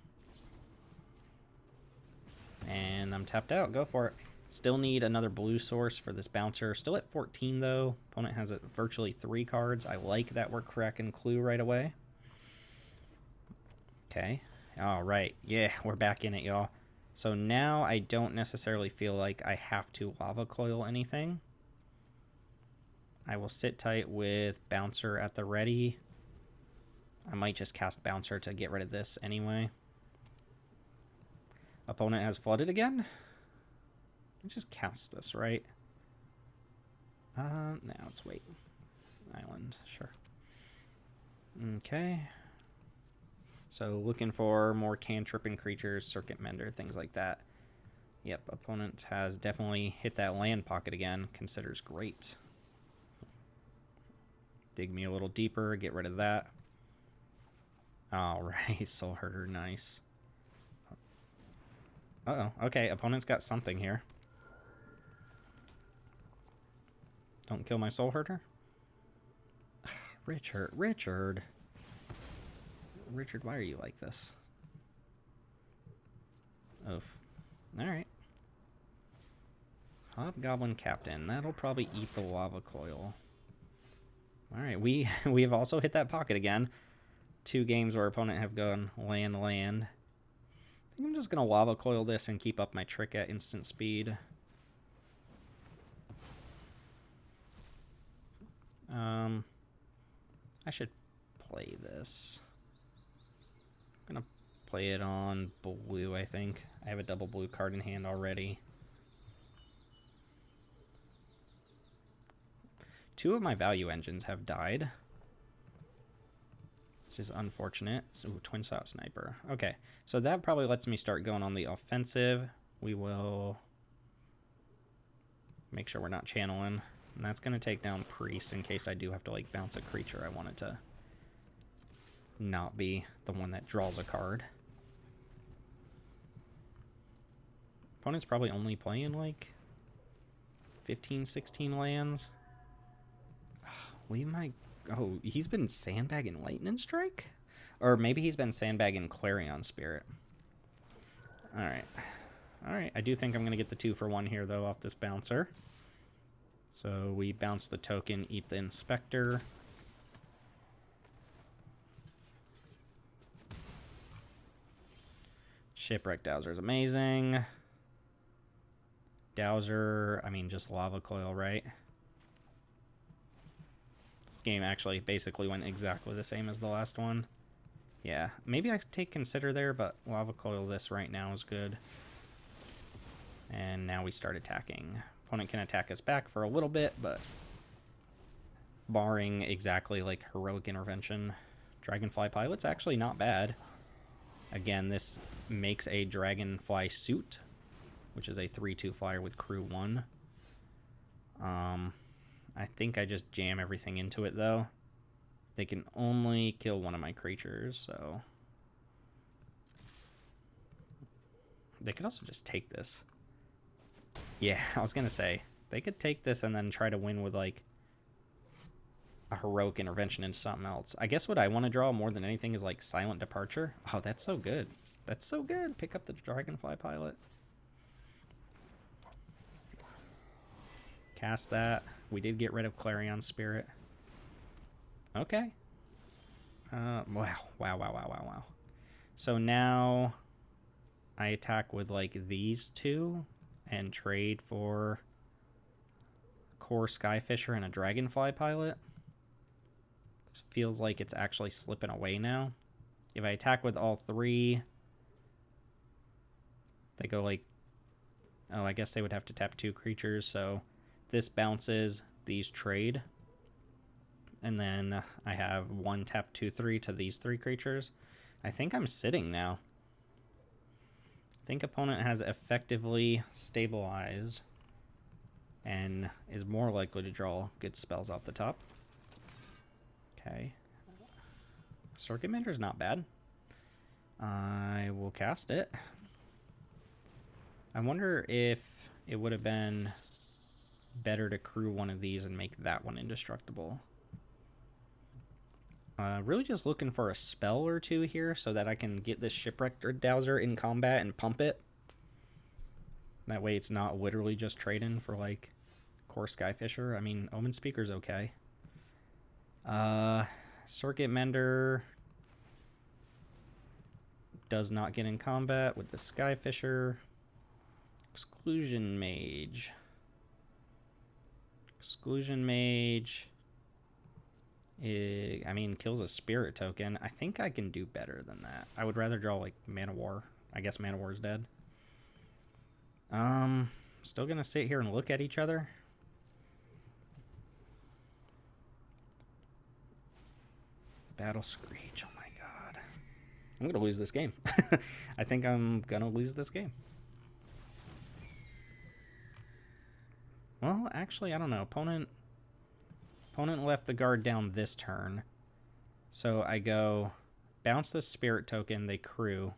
I'm tapped out. Go for it. Still need another blue source for this bouncer. Still at 14, though. Opponent has virtually 3 cards. I like that we're cracking Clue right away. Okay. All right. Yeah, we're back in it, y'all. So now I don't necessarily feel like I have to lava coil anything. I will sit tight with bouncer at the ready. I might just cast bouncer to get rid of this anyway. Opponent has flooded again. Just cast this, right? Now let's wait. Island, sure. Okay. So looking for more cantripping creatures, circuit mender, things like that. Yep, opponent has definitely hit that land pocket again. Considers great. Dig me a little deeper, get rid of that. Alright, Soul Herder, nice. Uh-oh, okay, opponent's got something here. Don't kill my Soul Herder. Richard, why are you like this? Oof. Alright. Hobgoblin Captain. That'll probably eat the lava coil. Alright, we have also hit that pocket again. 2 games where opponent have gone land. I think I'm just going to lava coil this and keep up my trick at instant speed. I should play this. I'm going to play it on blue, I think. I have a double blue card in hand already. 2 of my value engines have died, which is unfortunate. So, twin shot sniper. Okay, so that probably lets me start going on the offensive. We will make sure we're not channeling. And that's going to take down Priest in case I do have to, like, bounce a creature. I want it to not be the one that draws a card. Opponent's probably only playing, like, 15, 16 lands. We might... Oh, he's been sandbagging Lightning Strike? Or maybe he's been sandbagging Clarion Spirit. Alright. Alright, I do think I'm going to get the 2-for-1 here, though, off this bouncer. So we bounce the token, eat the Inspector. Shipwreck Dowser is amazing. Dowser, I mean, just Lava Coil, right? This game actually basically went exactly the same as the last one. Yeah, maybe I could take Consider there, but Lava Coil this right now is good. And now we start attacking. Opponent can attack us back for a little bit, but barring exactly like Heroic Intervention, Dragonfly Pilot's actually not bad. Again, this makes a Dragonfly Suit, which is a 3/2 flyer with crew 1. I think I just jam everything into it, though. They can only kill one of my creatures, so... They could also just take this. Yeah, I was going to say, they could take this and then try to win with, like, a Heroic Intervention into something else. I guess what I want to draw more than anything is, like, Silent Departure. Oh, that's so good. That's so good. Pick up the Dragonfly Pilot. Cast that. We did get rid of Clarion Spirit. Okay. Wow. So now I attack with, like, these 2 and trade for Core Skyfisher and a Dragonfly Pilot. This feels like it's actually slipping away now. If I attack with all 3, they go, like... Oh, I guess they would have to tap 2 creatures, so... This bounces, these trade, and then I have 1 tap 2/3 to these 3 creatures. I think I'm sitting now. I think opponent has effectively stabilized and is more likely to draw good spells off the top. Okay. Circuit Mentor's not bad. I will cast it. I wonder if it would have been better to crew one of these and make that one indestructible. Really just looking for a spell or 2 here so that I can get this Shipwrecked Dowser in combat and pump it. That way it's not literally just trading for, like, Core Skyfisher. I mean, Omen Speaker's okay. Circuit Mender does not get in combat with the Skyfisher. Exclusion Mage. Exclusion Mage, I mean, kills a spirit token. I think I can do better than that. I would rather draw, like, Mana War. I guess Mana War is dead. Still gonna sit here and look at each other. Battle Screech, oh my god. I'm gonna lose this game. I think I'm gonna lose this game. Well, actually, I don't know. Opponent left the guard down this turn. So I go bounce the spirit token, they crew.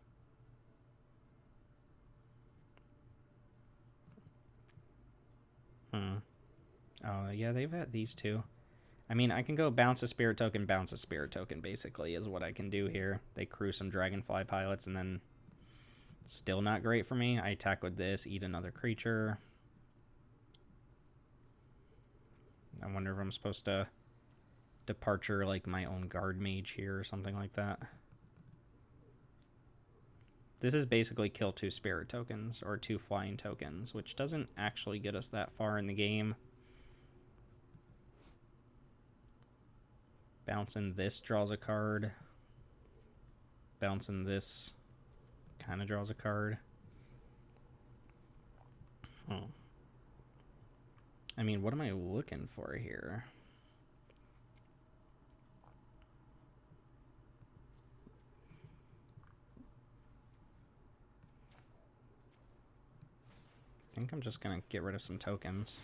Oh, yeah, they've had these two. I mean, I can go bounce a spirit token, basically, is what I can do here. They crew some Dragonfly pilots, and then still not great for me. I attack with this, eat another creature. I wonder if I'm supposed to departure, like, my own guard mage here or something like that. This is basically kill 2 spirit tokens, or 2 flying tokens, which doesn't actually get us that far in the game. Bouncing this draws a card. Bouncing this kind of draws a card. I mean, what am I looking for here? I think I'm just going to get rid of some tokens.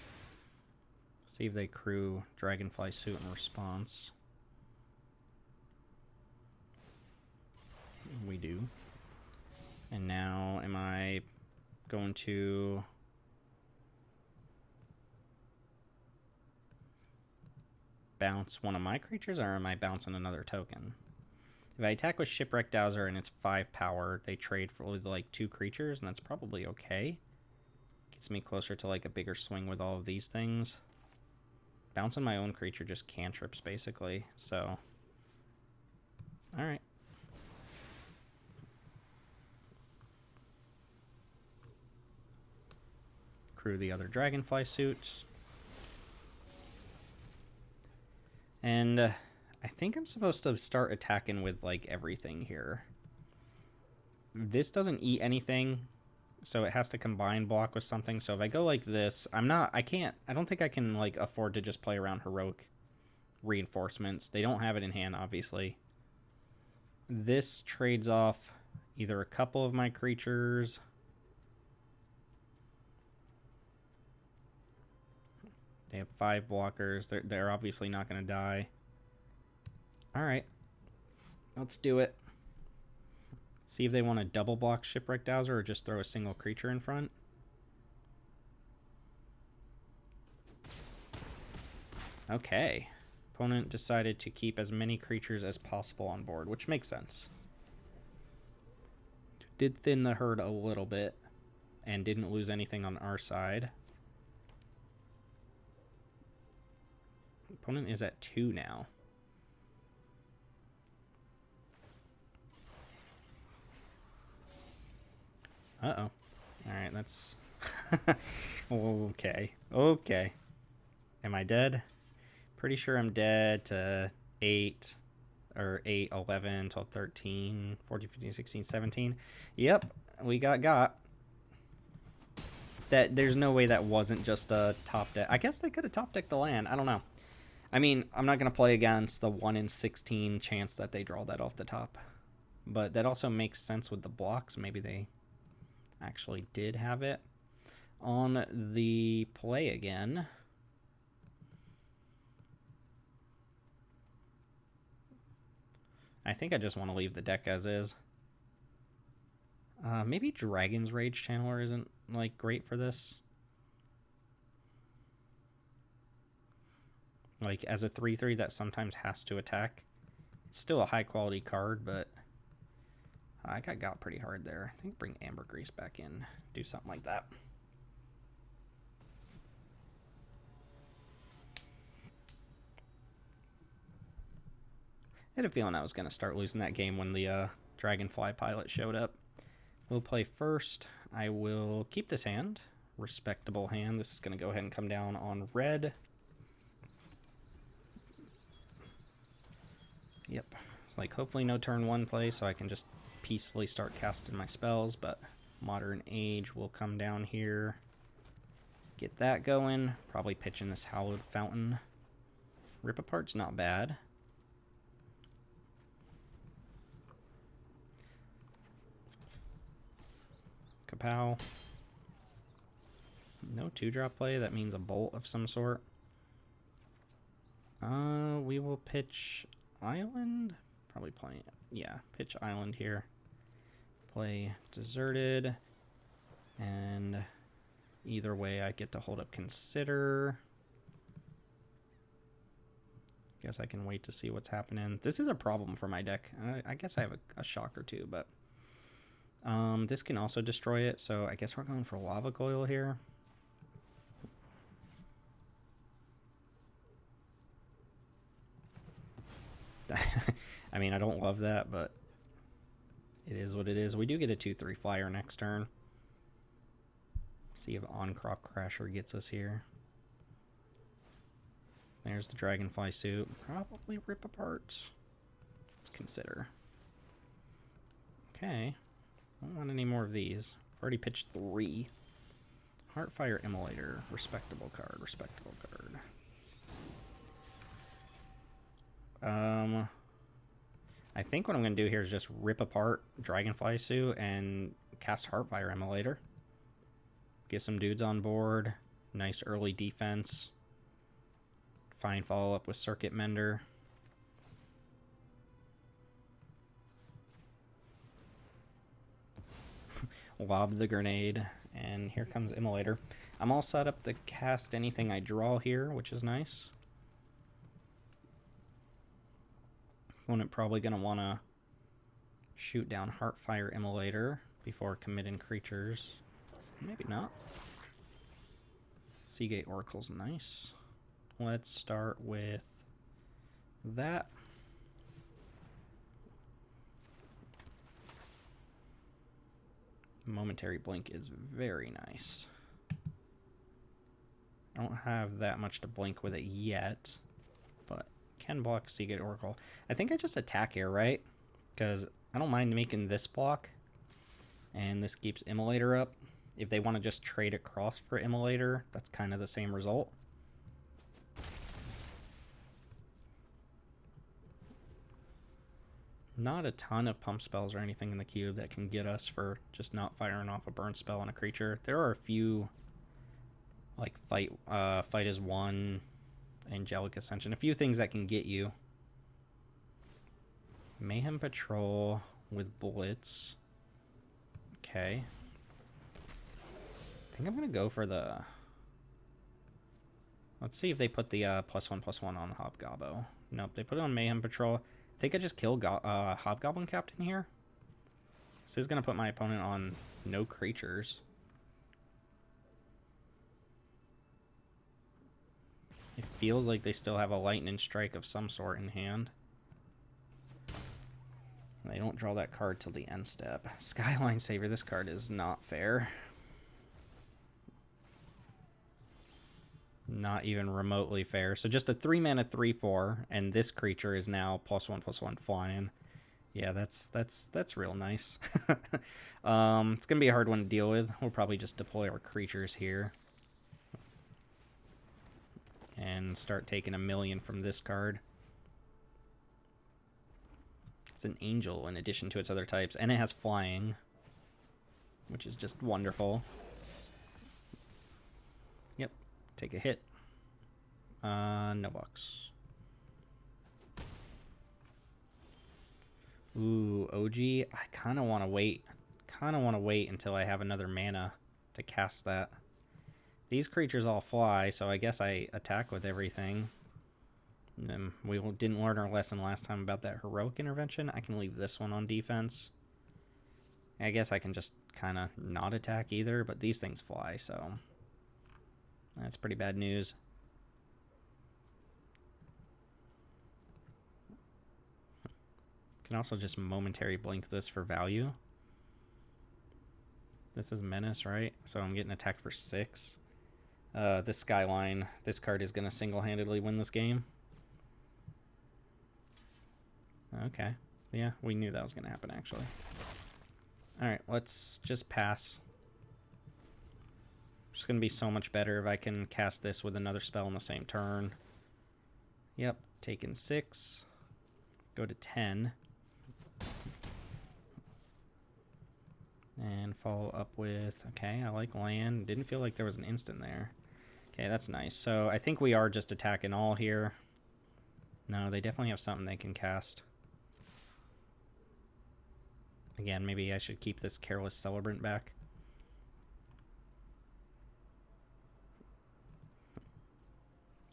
See if they crew Dragonfly Suit in response. We do. And now, am I going to bounce one of my creatures, or am I bouncing another token? If I attack with Shipwreck Dowser and it's 5 power, they trade for like 2 creatures, and that's probably okay. Gets me closer to like a bigger swing with all of these things. Bouncing my own creature just cantrips, basically, so... Alright. Crew the other Dragonfly Suit. And I think I'm supposed to start attacking with, like, everything here. This doesn't eat anything, so it has to combine block with something. So if I go like this, I don't think I can, like, afford to just play around Heroic Reinforcements. They don't have it in hand, obviously. This trades off either a couple of my creatures. They have 5 blockers. They're obviously not going to die. Alright. Let's do it. See if they want to double block Shipwreck Dowser or just throw a single creature in front. Okay. Opponent decided to keep as many creatures as possible on board, which makes sense. Did thin the herd a little bit and didn't lose anything on our side. Opponent is at 2 now. Uh-oh. Alright, that's... Okay. Okay. Am I dead? Pretty sure I'm dead to 8, or 8, 11, 12, 13, 14, 15, 16, 17. Yep, we got. There's no way that wasn't just a top deck. I guess they could have top decked the land. I don't know. I mean, I'm not going to play against the 1 in 16 chance that they draw that off the top. But that also makes sense with the blocks. Maybe they actually did have it. On the play again. I think I just want to leave the deck as is. Maybe Dragon's Rage Channeler isn't, like, great for this. Like, as a 3/3 that sometimes has to attack. It's still a high-quality card, but I got pretty hard there. I think bring Ambergris back in. Do something like that. I had a feeling I was going to start losing that game when the Dragonfly pilot showed up. We'll play first. I will keep this hand. Respectable hand. This is going to go ahead and come down on red. Yep. It's like hopefully no turn 1 play, so I can just peacefully start casting my spells, but Modern Age will come down here. Get that going. Probably pitch in this Hallowed Fountain. Rip Apart's not bad. Kapow. No 2-drop play. That means a bolt of some sort. We will pitch Island. Probably playing. Yeah, pitch Island here. Play Deserted. And either way, I get to hold up Consider. Guess I can wait to see what's happening. This is a problem for my deck. I guess I have a shock or two, but this can also destroy it, so I guess we're going for Lava Coil here. I mean, I don't love that, but it is what it is. We do get a 2/3 flyer next turn. See if On-Crop Crasher gets us here. There's the Dragonfly suit. Probably Rip Apart. Let's Consider. Okay. I don't want any more of these. I've already pitched 3. Heartfire Immolator. Respectable card. Respectable card. I think what I'm going to do here is just Rip Apart Dragonfly suit and cast Heartfire Immolator. Get some dudes on board. Nice early defense. Fine follow-up with Circuit Mender. Lob the grenade, and here comes Immolator. I'm all set up to cast anything I draw here, which is nice. Opponent probably going to want to shoot down Heartfire Immolator before committing creatures. Maybe not. Seagate Oracle's nice. Let's start with that. Momentary Blink is very nice. I don't have that much to blink with it yet, but can block Seagate Oracle. I think I just attack here, right? Because I don't mind making this block, and this keeps Immolator up. If they want to just trade across for Immolator, that's kind of the same result. Not a ton of pump spells or anything in the cube that can get us for just not firing off a burn spell on a creature. There are a few, like Fight is 1, Angelic Ascension, a few things that can get you. Mayhem Patrol with Bullets. Okay. I think I'm going to go for the... Let's see if they put the +1/+1 on Hobgobbo. Nope, they put it on Mayhem Patrol. I think I just killed Hobgoblin Captain here. This is going to put my opponent on no creatures. It feels like they still have a Lightning Strike of some sort in hand. They don't draw that card till the end step. Skyline Saver, this card is not fair. Not even remotely fair. So just a 3-mana 3/4, and this creature is now +1/+1 flying. Yeah, that's real nice. It's gonna be a hard one to deal with. We'll probably just deploy our creatures here and start taking 1,000,000 from this card. It's an angel in addition to its other types, and it has flying, which is just wonderful. Yep, take a hit. No box. Ooh, OG. I kind of want to wait. Until I have another mana to cast that. These creatures all fly, so I guess I attack with everything. We didn't learn our lesson last time about that heroic intervention. I can leave this one on defense. I guess I can just kind of not attack either, but these things fly, so that's pretty bad news. Can also just momentary blink this for value. This is Menace, right? So I'm getting attacked for 6. This Skyline, this card is going to single-handedly win this game. Okay. Yeah, we knew that was going to happen, actually. Alright, let's just pass. It's going to be so much better if I can cast this with another spell in the same turn. Yep, taking 6. Go to 10. And follow up with, okay, I like land. Didn't feel like there was an instant there. Okay, that's nice. So I think we are just attacking all here. No, they definitely have something they can cast. Again, maybe I should keep this Careless Celebrant back.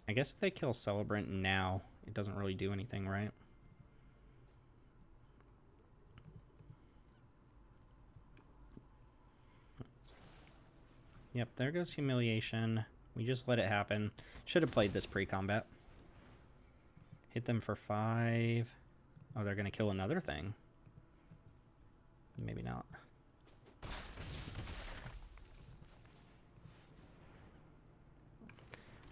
I guess if they kill Celebrant now, it doesn't really do anything, right? Yep, there goes Humiliation. We just let it happen. Should have played this pre-combat. Hit them for 5. Oh, they're going to kill another thing. Maybe not.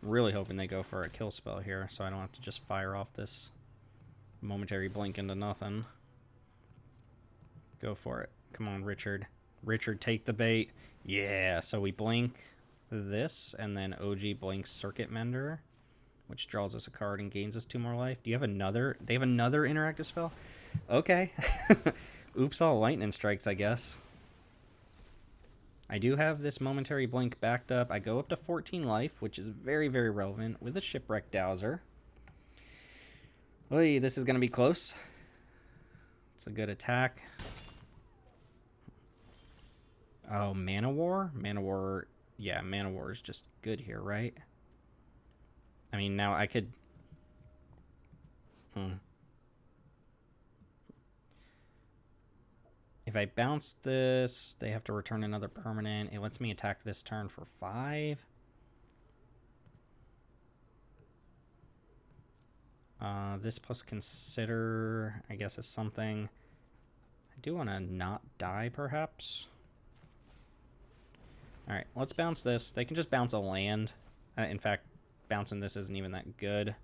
Really hoping they go for a kill spell here, so I don't have to just fire off this momentary blink into nothing. Go for it. Come on, Richard. Richard, take the bait. Yeah, so we blink this, and then OG blinks Circuit Mender, which draws us a card and gains us 2 more life. Do you have another? They have another interactive spell? Okay. Oops, all lightning strikes, I guess. I do have this momentary blink backed up. I go up to 14 life, which is very, very relevant, with a Shipwreck Dowser. Oy, this is going to be close. It's a good attack. Oh, Mana War? Mana War, yeah, Mana War is just good here, right? I mean, now I could... If I bounce this, they have to return another permanent. It lets me attack this turn for 5. This plus Consider, I guess, is something. I do want to not die, perhaps. Alright, let's bounce this. They can just bounce a land. In fact, bouncing this isn't even that good.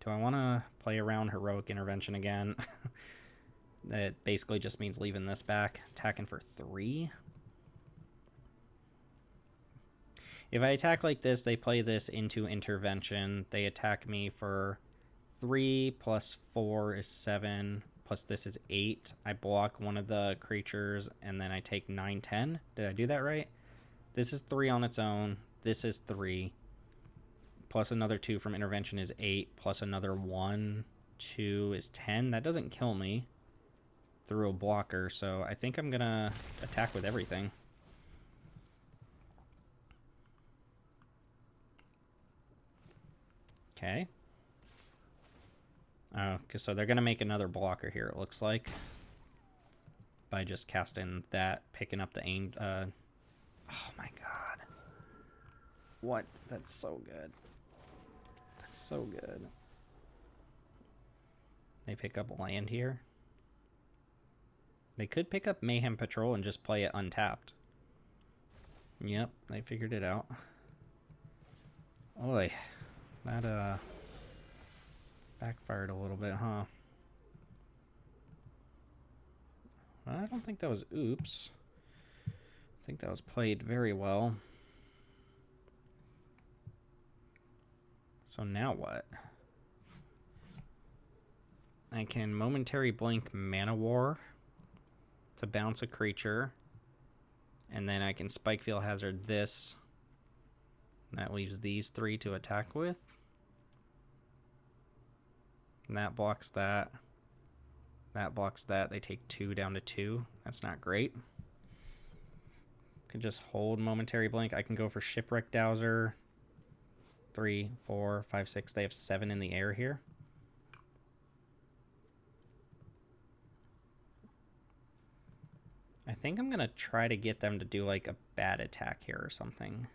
Do I want to play around Heroic Intervention again? That basically just means leaving this back. Attacking for 3. If I attack like this, they play this into Intervention. They attack me for 3 plus 4 is 7. Plus this is 8. I block one of the creatures, and then I take 9, 10. Did I do that right? This is 3 on its own. This is 3. Plus another 2 from Intervention is 8. Plus another 1, 2 is 10. That doesn't kill me through a blocker, so I think I'm gonna attack with everything. Okay. Oh, so they're gonna make another blocker here, it looks like, by just casting that, picking up the aim. Oh my god. What? That's so good. That's so good. They pick up land here. They could pick up Mayhem Patrol and just play it untapped. Yep, they figured it out. Oy, that backfired a little bit, huh? I don't think that was oops. I think that was played very well. So now what? I can momentary blink Mana War to bounce a creature, and then I can Spike Field Hazard this. That leaves these 3 to attack with. And that blocks that. That blocks that. They take 2 down to 2. That's not great. Can just hold momentary blink. I can go for Shipwreck Dowser. 3, 4, 5, 6. They have 7 in the air here. I think I'm going to try to get them to do like a bad attack here or something.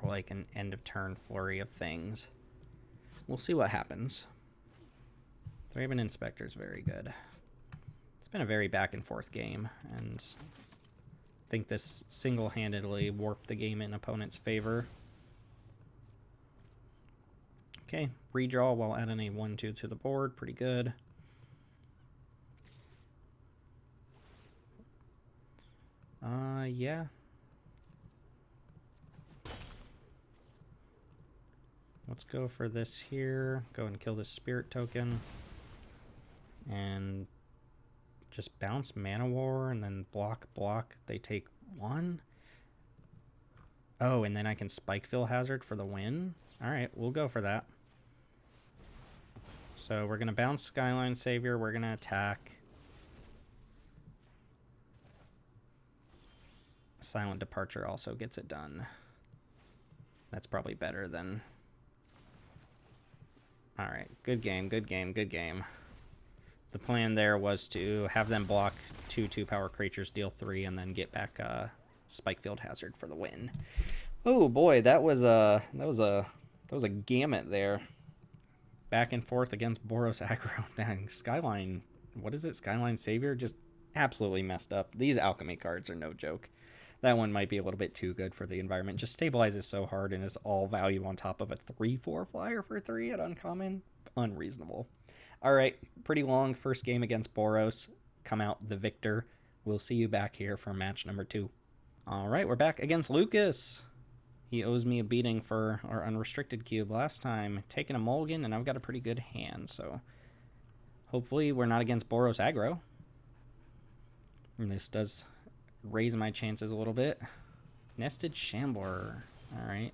Or like an end of turn flurry of things. We'll see what happens. Thraben Inspector is very good. It's been a very back and forth game, and I think this single-handedly warped the game in opponent's favor. Okay, redraw while adding a 1-2 to the board. Pretty good. Yeah. Let's go for this here. Go and kill this spirit token. And just bounce Mana War and then block. They take 1. Oh, and then I can Spikefill Hazard for the win. Alright, we'll go for that. So we're going to bounce Skyline Savior. We're going to attack. Silent Departure also gets it done. That's probably better than... Alright, good game. The plan there was to have them block 2 2-power creatures, deal 3, and then get back Spikefield Hazard for the win. Oh boy, that was a gamut there. Back and forth against Boros aggro. Dang, Skyline, what is it? Skyline Savior just absolutely messed up. These alchemy cards are no joke. That one might be a little bit too good for the environment. Just stabilizes so hard and is all value on top of a 3/4 flyer for 3 at uncommon. Unreasonable. All right, pretty long first game against Boros. Come out the victor. We'll see you back here for match number 2. All right, we're back against Lucas. He owes me a beating for our unrestricted cube last time. Taking a mulligan, and I've got a pretty good hand, so hopefully we're not against Boros aggro. And this does raise my chances a little bit. Nested Shambler. All right,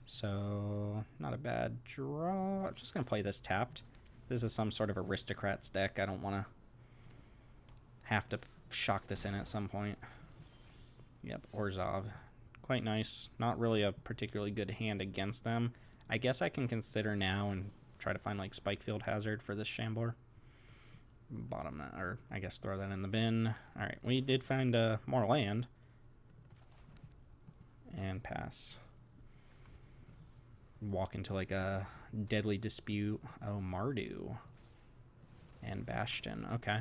so not a bad draw. I'm just going to play this tapped. This is some sort of aristocrats deck. I don't want to have to shock this in at some point. Yep, Orzhov. Quite nice. Not really a particularly good hand against them. I guess I can consider now and try to find like Spikefield Hazard for this Shambler. Bottom that, or I guess throw that in the bin. All right, we did find more land. And pass. Walk into like a deadly dispute. Oh, Mardu. And Bastion. Okay.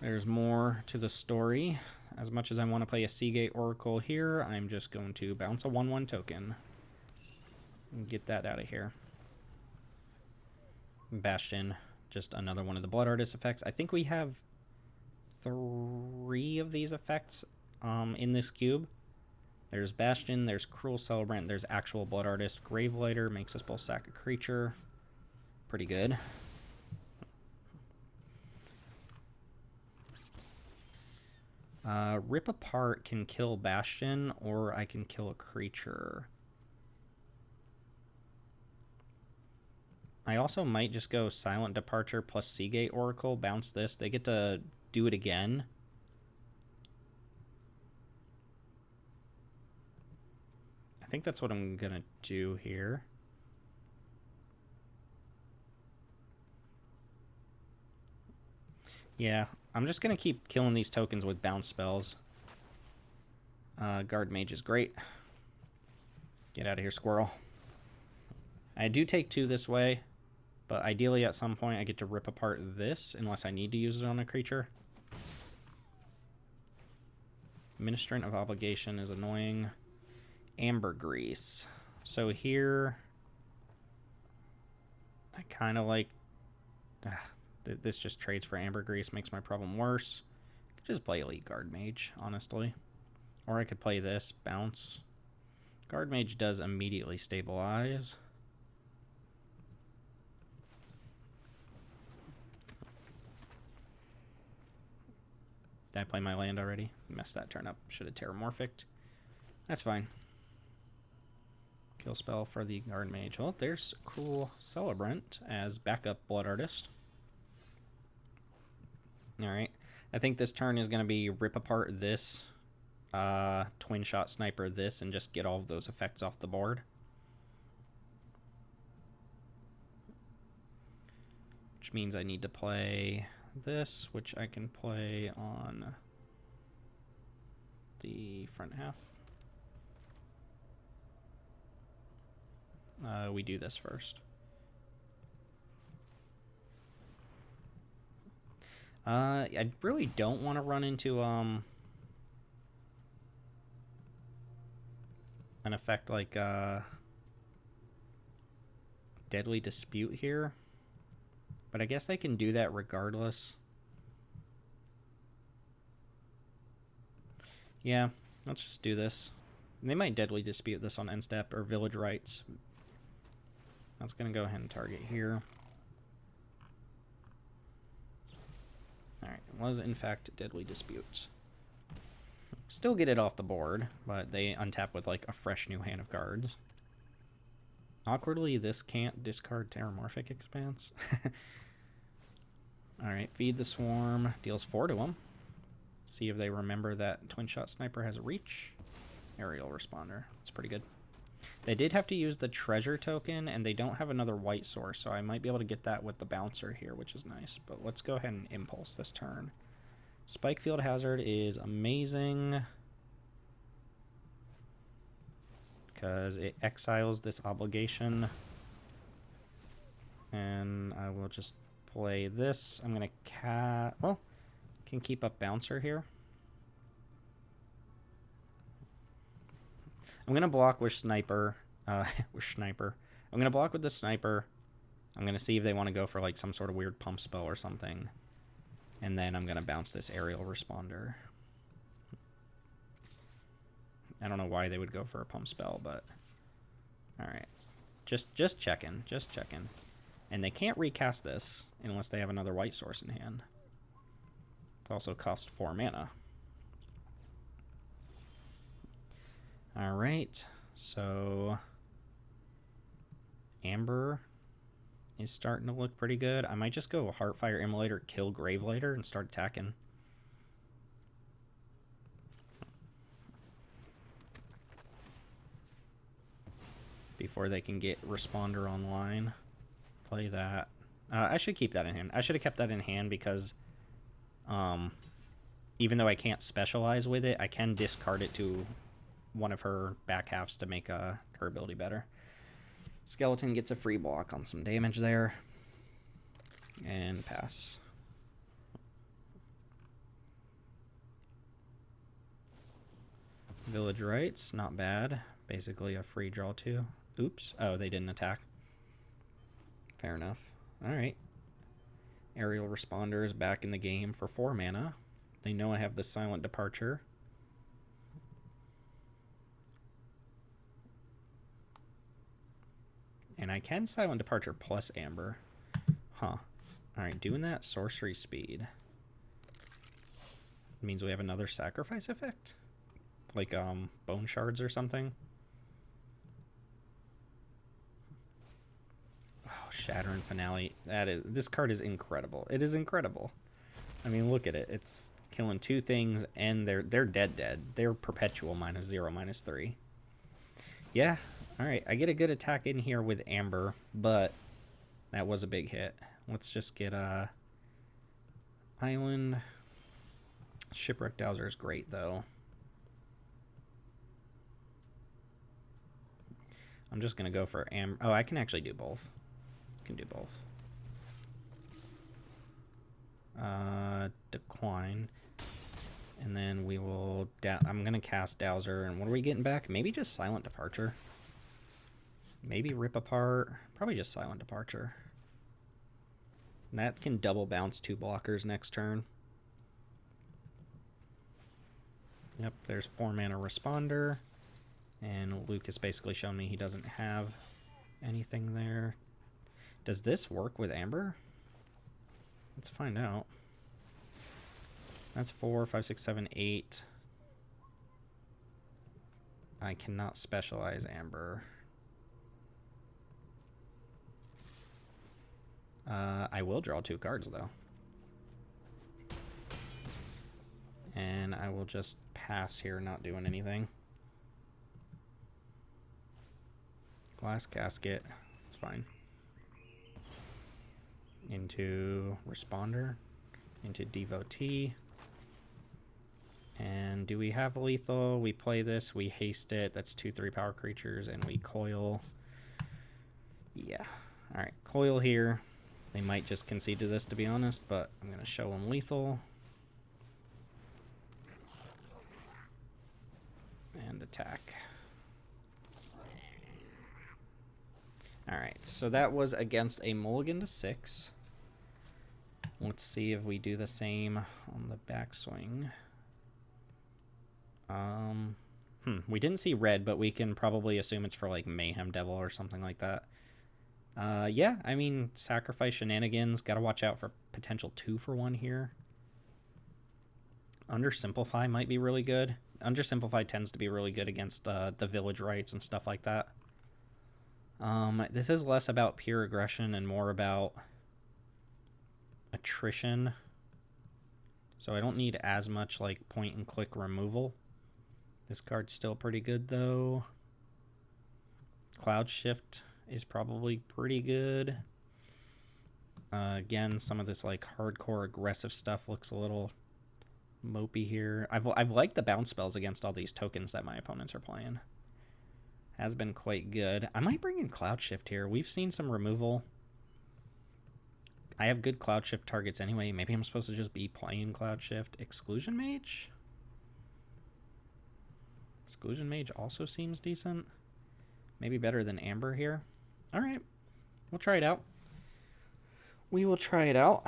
There's more to the story. As much as I want to play a Seagate Oracle here, I'm just going to bounce a 1/1 token. And get that out of here. Bastion. Just another one of the Blood Artist effects. I think we have 3 of these effects in this cube. There's Bastion, there's Cruel Celebrant, there's actual Blood Artist. Gravelighter makes us both sack a creature. Pretty good. Rip Apart can kill Bastion, or I can kill a creature. I also might just go Silent Departure plus Seagate Oracle, bounce this. They get to do it again. I think that's what I'm going to do here. Yeah, I'm just going to keep killing these tokens with bounce spells. Guard Mage is great. Get out of here, squirrel. I do take 2 this way. But ideally, at some point, I get to rip apart this, unless I need to use it on a creature. Ministrant of Obligation is annoying. Ambergris. So here, I kind of like... this just trades for Ambergris, makes my problem worse. I could just play Elite Guard Mage, honestly. Or I could play this, bounce. Guard Mage does immediately stabilize. Did I play my land already? Messed that turn up. Should have Terramorphicked. That's fine. Kill spell for the Guard Mage. Well, there's Cruel Celebrant as backup Blood Artist. Alright. I think this turn is going to be rip apart this, Twin Shot Sniper this, and just get all of those effects off the board. Which means I need to play this, which I can play on the front half. We do this first. I really don't want to run into an effect like Deadly Dispute here, but I guess they can do that regardless. Yeah, let's just do this. They might Deadly Dispute this on end step or Village Rights. That's going to go ahead and target here. Alright, it was in fact Deadly Dispute. Still get it off the board, but they untap with like a fresh new hand of cards. Awkwardly, this can't discard Terramorphic Expanse. Alright, feed the Swarm. Deals 4 to them. See if they remember that Twin Shot Sniper has a reach. Aerial Responder. That's pretty good. They did have to use the treasure token, and they don't have another white source, so I might be able to get that with the bouncer here, which is nice. But let's go ahead and impulse this turn. Spike Field Hazard is amazing because it exiles this obligation. And I will just play this. I'm going to can keep up bouncer here. I'm going to block with Sniper. I'm going to block with the Sniper. I'm going to see if they want to go for like some sort of weird pump spell or something. And then I'm going to bounce this Aerial Responder. I don't know why they would go for a pump spell, but... Alright. Just checking. Just checking. And they can't recast this unless they have another white source in hand. It's also cost 4 mana. Alright, so Amber is starting to look pretty good. I might just go Heartfire Immolator, kill Gravelighter, and start attacking. Before they can get Responder online. Play that. I should keep that in hand. I should have kept that in hand because even though I can't specialize with it, I can discard it to one of her back halves to make her ability better. Skeleton gets a free block on some damage there. And pass. Village Rights, not bad. Basically a free draw too. Oops. Oh, they didn't attack. Fair enough. Alright. Aerial Responder is back in the game for 4 mana. They know I have the Silent Departure. And I can Silent Departure plus Amber. Huh. Alright, doing that sorcery speed means we have another sacrifice effect? Like bone shards or something? Oh, Shattering Finale. This card is incredible. It is incredible. I mean, look at it. It's killing 2 things and they're dead. They're perpetual -0, -3. Yeah. Alright, I get a good attack in here with Amber, but that was a big hit. Let's just get Island. Shipwreck Dowser is great, though. I'm just going to go for Amber. Oh, I can actually do both. I can do both. Decline. And then we will... I'm going to cast Dowser, and what are we getting back? Maybe just Silent Departure. Maybe Rip Apart. Probably just Silent Departure. And that can double bounce 2 blockers next turn. Yep, there's 4 mana Responder. And Luke has basically shown me he doesn't have anything there. Does this work with Amber? Let's find out. That's 4, 5, 6, 7, 8. I cannot specialize Amber. I will draw 2 cards, though. And I will just pass here, not doing anything. Glass Casket. It's fine. Into Responder. Into Devotee. And do we have lethal? We play this, we haste it. That's 2/3 power creatures, and we coil. Yeah. Alright, coil here. They might just concede to this, to be honest, but I'm going to show them lethal. And attack. Alright, so that was against a mulligan to 6. Let's see if we do the same on the backswing. We didn't see red, but we can probably assume it's for like Mayhem Devil or something like that. Yeah, I mean, sacrifice shenanigans. Gotta watch out for potential 2-for-1 here. Undersimplify might be really good. Undersimplify tends to be really good against the village rights and stuff like that. This is less about pure aggression and more about attrition. So I don't need as much like point and click removal. This card's still pretty good though. Cloud Shift is probably pretty good. Again, some of this like hardcore aggressive stuff looks a little mopey here. I've liked the bounce spells against all these tokens that my opponents are playing. Has been quite good. I might bring in Cloud Shift here. We've seen some removal. I have good Cloud Shift targets anyway. Maybe I'm supposed to just be playing Cloud Shift. Exclusion Mage? Exclusion Mage also seems decent. Maybe better than Amber here. Alright. We'll try it out. We will try it out.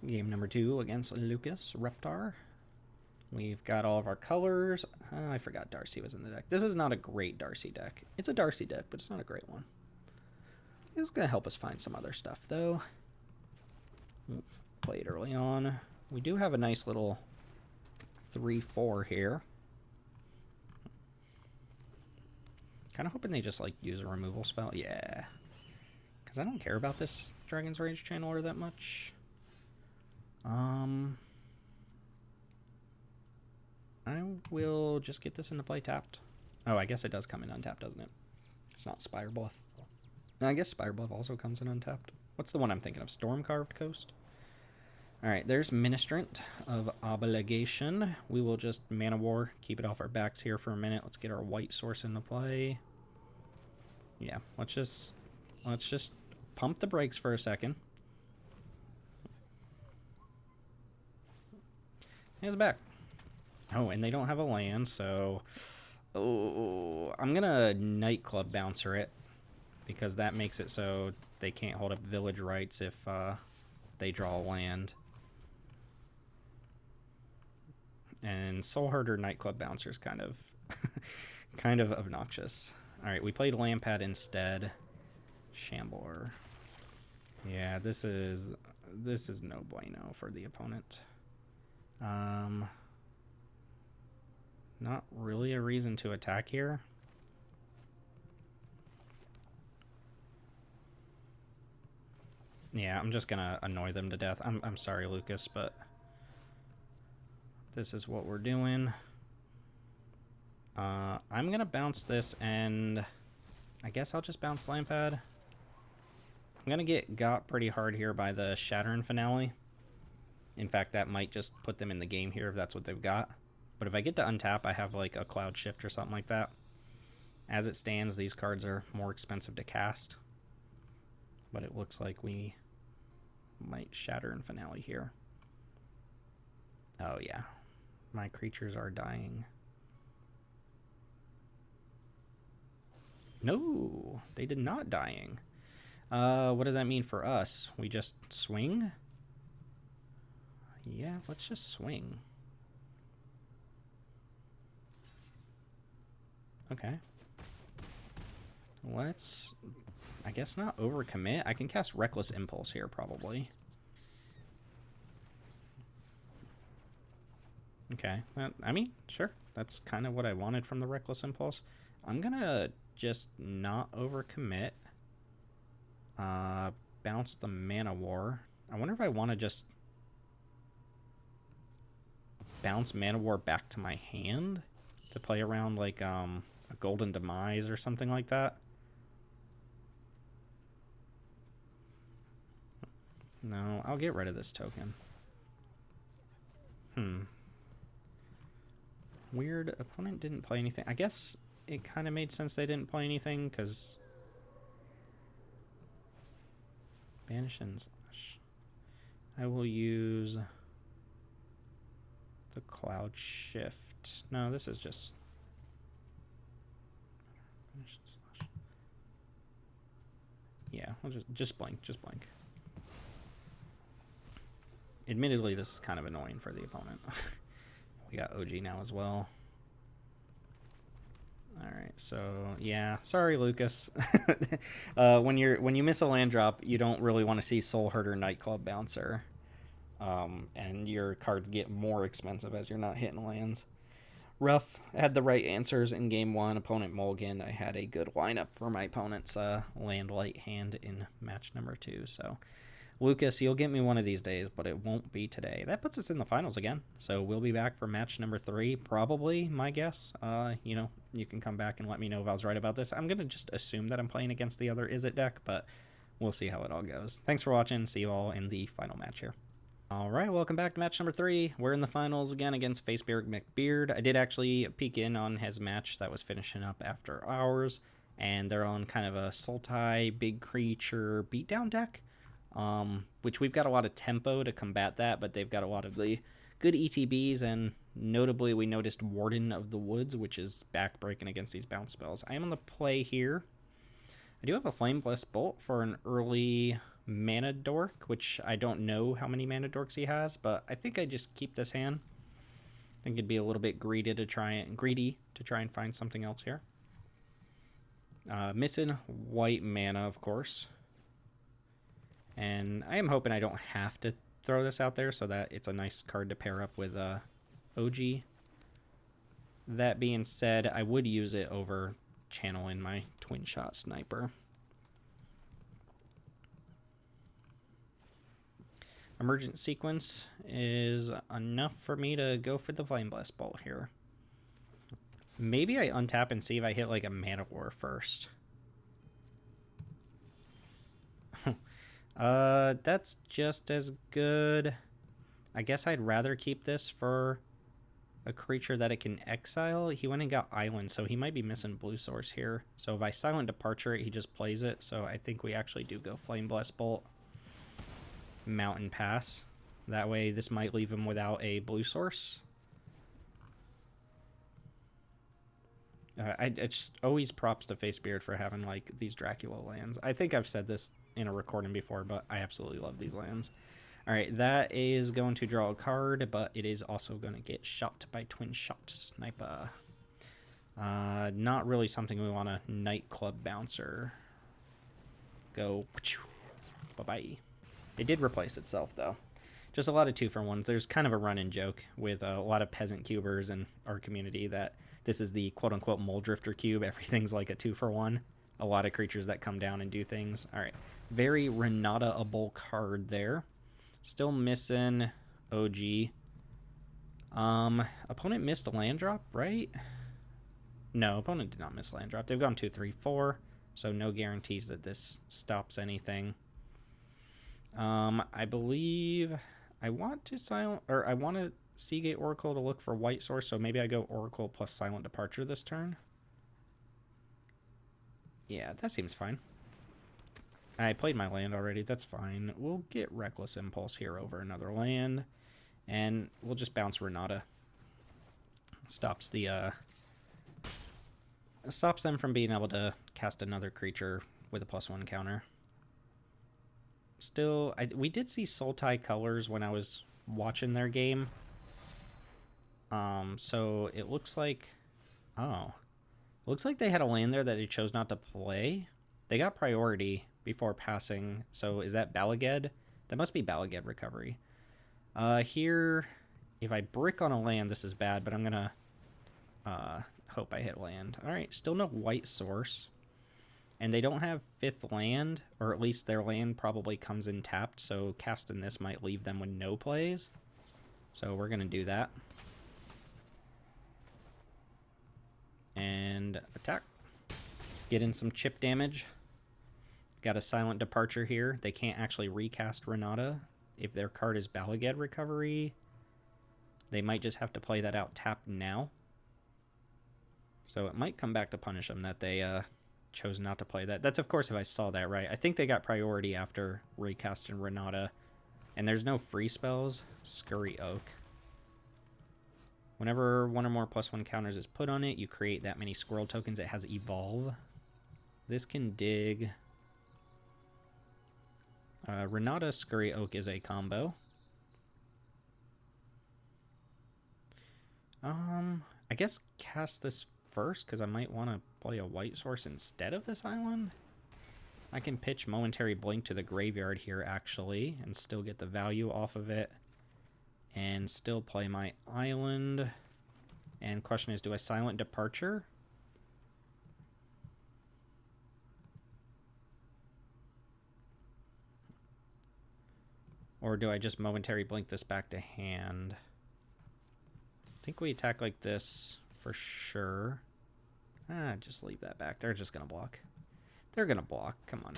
Game number 2 against Lucas Reptar. We've got all of our colors. I forgot Darcy was in the deck. This is not a great Darcy deck. It's a Darcy deck, but it's not a great one. It's going to help us find some other stuff, though. Played early on. We do have a nice little 3-4 here. Kind of hoping they just, like, use a removal spell. Yeah. Because I don't care about this Dragon's Rage Channeler that much. I will just get this into play tapped. Oh, I guess it does come in untapped, doesn't it? It's not Spire Bluff. I guess Spire Bluff also comes in untapped. What's the one I'm thinking of? Storm Carved Coast? Alright, there's Ministrant of Obligation. We will just Mana War, keep it off our backs here for a minute. Let's get our white source into play. Yeah, let's just pump the brakes for a second. He's back. Oh, and they don't have a land, so... Oh, I'm gonna Nightclub Bouncer it, because that makes it so they can't hold up village rights if they draw a land. And Soul Herder Nightclub Bouncer is kind of kind of obnoxious. Alright, we played Lampad instead. Shambler. Yeah, this is no bueno for the opponent. Not really a reason to attack here. Yeah, I'm just gonna annoy them to death. I'm sorry, Lucas, but this is what we're doing. I'm gonna bounce this, and I guess I'll just bounce Lampad. I'm gonna get got pretty hard here by the Shattering Finale. In fact, that might just put them in the game here if that's what they've got. But if I get to untap, I have like a Cloud Shift or something like that. As it stands, these cards are more expensive to cast. But it looks like we might Shatter and Finale here. Oh yeah, my creatures are dying. No, they did not dying. What does that mean for us? We just swing? Yeah, let's just swing. Okay. Let's, I guess, not overcommit. I can cast Reckless Impulse here, probably. Okay. I mean, sure. That's kind of what I wanted from the Reckless Impulse. I'm gonna just not overcommit. Bounce the Mana War. I wonder if I want to just bounce Mana War back to my hand to play around like a Golden Demise or something like that. No, I'll get rid of this token. Weird. Opponent didn't play anything. I guess it kind of made sense they didn't play anything, because... Banish and Slash. I will use the Cloud Shift. No, this is just... Banish and Slash. Yeah, we'll just blink, just blink. Admittedly, this is kind of annoying for the opponent. We got OG now as well. Alright, so yeah, sorry Lucas. When you miss a land drop, you don't really want to see Soul Herder Nightclub Bouncer. And your cards get more expensive as you're not hitting lands. Rough, had the right answers in game 1. Opponent mulligan. I had a good lineup for my opponent's land light hand in match number 2. So Lucas, you'll get me one of these days, but it won't be today. That puts us in the finals again. So we'll be back for match number 3, probably, my guess. You know, you can come back and let me know if I was right about this. I'm going to just assume that I'm playing against the other Is It deck, but we'll see how it all goes. Thanks for watching. See you all in the final match here. All right, welcome back to match number 3. We're in the finals again against Facebeard McBeard. I did actually peek in on his match that was finishing up after ours, and they're on kind of a Sultai, big creature beatdown deck. Which we've got a lot of tempo to combat that, but they've got a lot of the good ETBs, and notably we noticed Warden of the Woods, which is backbreaking against these bounce spells. I am on the play here. I do have a Flame Blessed Bolt for an early mana dork, which I don't know how many mana dorks he has, but I think I just keep this hand. I think it'd be a little bit greedy to try and find something else here. Missing white mana, of course. And I am hoping I don't have to throw this out there so that it's a nice card to pair up with OG. That being said, I would use it over channeling my Twin Shot Sniper. Emergent Sequence is enough for me to go for the Flame Blessed Bolt here. Maybe I untap and see if I hit like a Mana War first. That's just as good. I guess I'd rather keep this for a creature that it can exile. He went and got Island, so he might be missing blue source here. So if I Silent Departure it, he just plays it. So I think we actually do go Flame Blessed Bolt. Mountain Pass. That way this might leave him without a blue source. I just always props to Facebeard for having like these Dracula lands. I think I've said this in a recording before, but I absolutely love these lands. All right, that is going to draw a card, but it is also going to get shot by Twin Shot Sniper. Not really something we want a Nightclub Bouncer. Go. Bye-bye. It did replace itself, though. Just a lot of 2-for-1s. There's kind of a run-in joke with a lot of Peasant cubers in our community that this is the quote-unquote Moldrifter cube. Everything's like a 2-for-1. A lot of creatures that come down and do things. All right. Very Renata-able card there. Still missing OG. Opponent missed a land drop, right? No, opponent did not miss land drop. They've gone 2, 3, 4. So no guarantees that this stops anything. I believe I want to I want to Seagate Oracle to look for white source, so maybe I go Oracle plus Silent Departure this turn. Yeah, that seems fine. I played my land already, that's fine. We'll get Reckless Impulse here over another land, and we'll just bounce Renata. Stops the stops them from being able to cast another creature with a +1 counter. Still, we did see Sultai colors when I was watching their game. So it looks like... Oh. Looks like they had a land there that they chose not to play. They got priority before passing. So is that Balaged? That must be Balaged Recovery. Here, if I brick on a land, this is bad, but I'm going to hope I hit land. All right, still no white source. And they don't have 5th land, or at least their land probably comes in tapped, so casting this might leave them with no plays. So we're going to do that. And attack. Get in some chip damage. Got a Silent Departure here. They can't actually recast Renata. If their card is Balaged Recovery, they might just have to play that out tapped now. So it might come back to punish them that they chose not to play that. That's, of course, if I saw that right. I think they got priority after recasting Renata. And there's no free spells. Scurry Oak. Whenever one or more +1 counters is put on it, you create that many squirrel tokens. It has Evolve. This can dig. Renata Scurry Oak is a combo. I guess cast this first because I might want to play a white source instead of this island. I can pitch Momentary Blink to the graveyard here, actually, and still get the value off of it. And still play my island. And question is, do I Silent Departure? Or do I just Momentary Blink this back to hand? I think we attack like this for sure. Just leave that back. They're just going to block. They're going to block. Come on.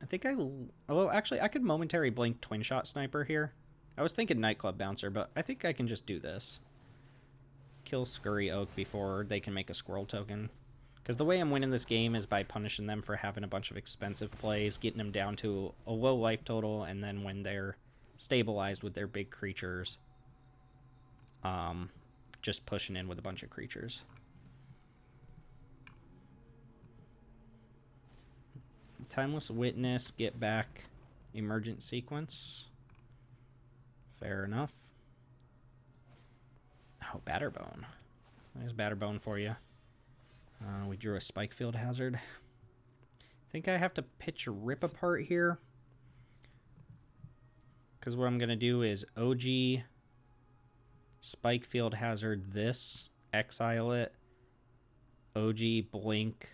I think well, actually, I could Momentary Blink Twin Shot Sniper here. I was thinking Nightclub Bouncer, but I think I can just do this. Kill Scurry Oak before they can make a squirrel token. Because the way I'm winning this game is by punishing them for having a bunch of expensive plays, getting them down to a low life total, and then when they're stabilized with their big creatures, just pushing in with a bunch of creatures. Timeless Witness, get back Emergent Sequence. Fair enough. Oh, Batterbone. There's Batterbone for you. We drew a Spikefield Hazard. I think I have to pitch Rip Apart here. Because what I'm going to do is OG Spikefield Hazard this, exile it, OG Blink,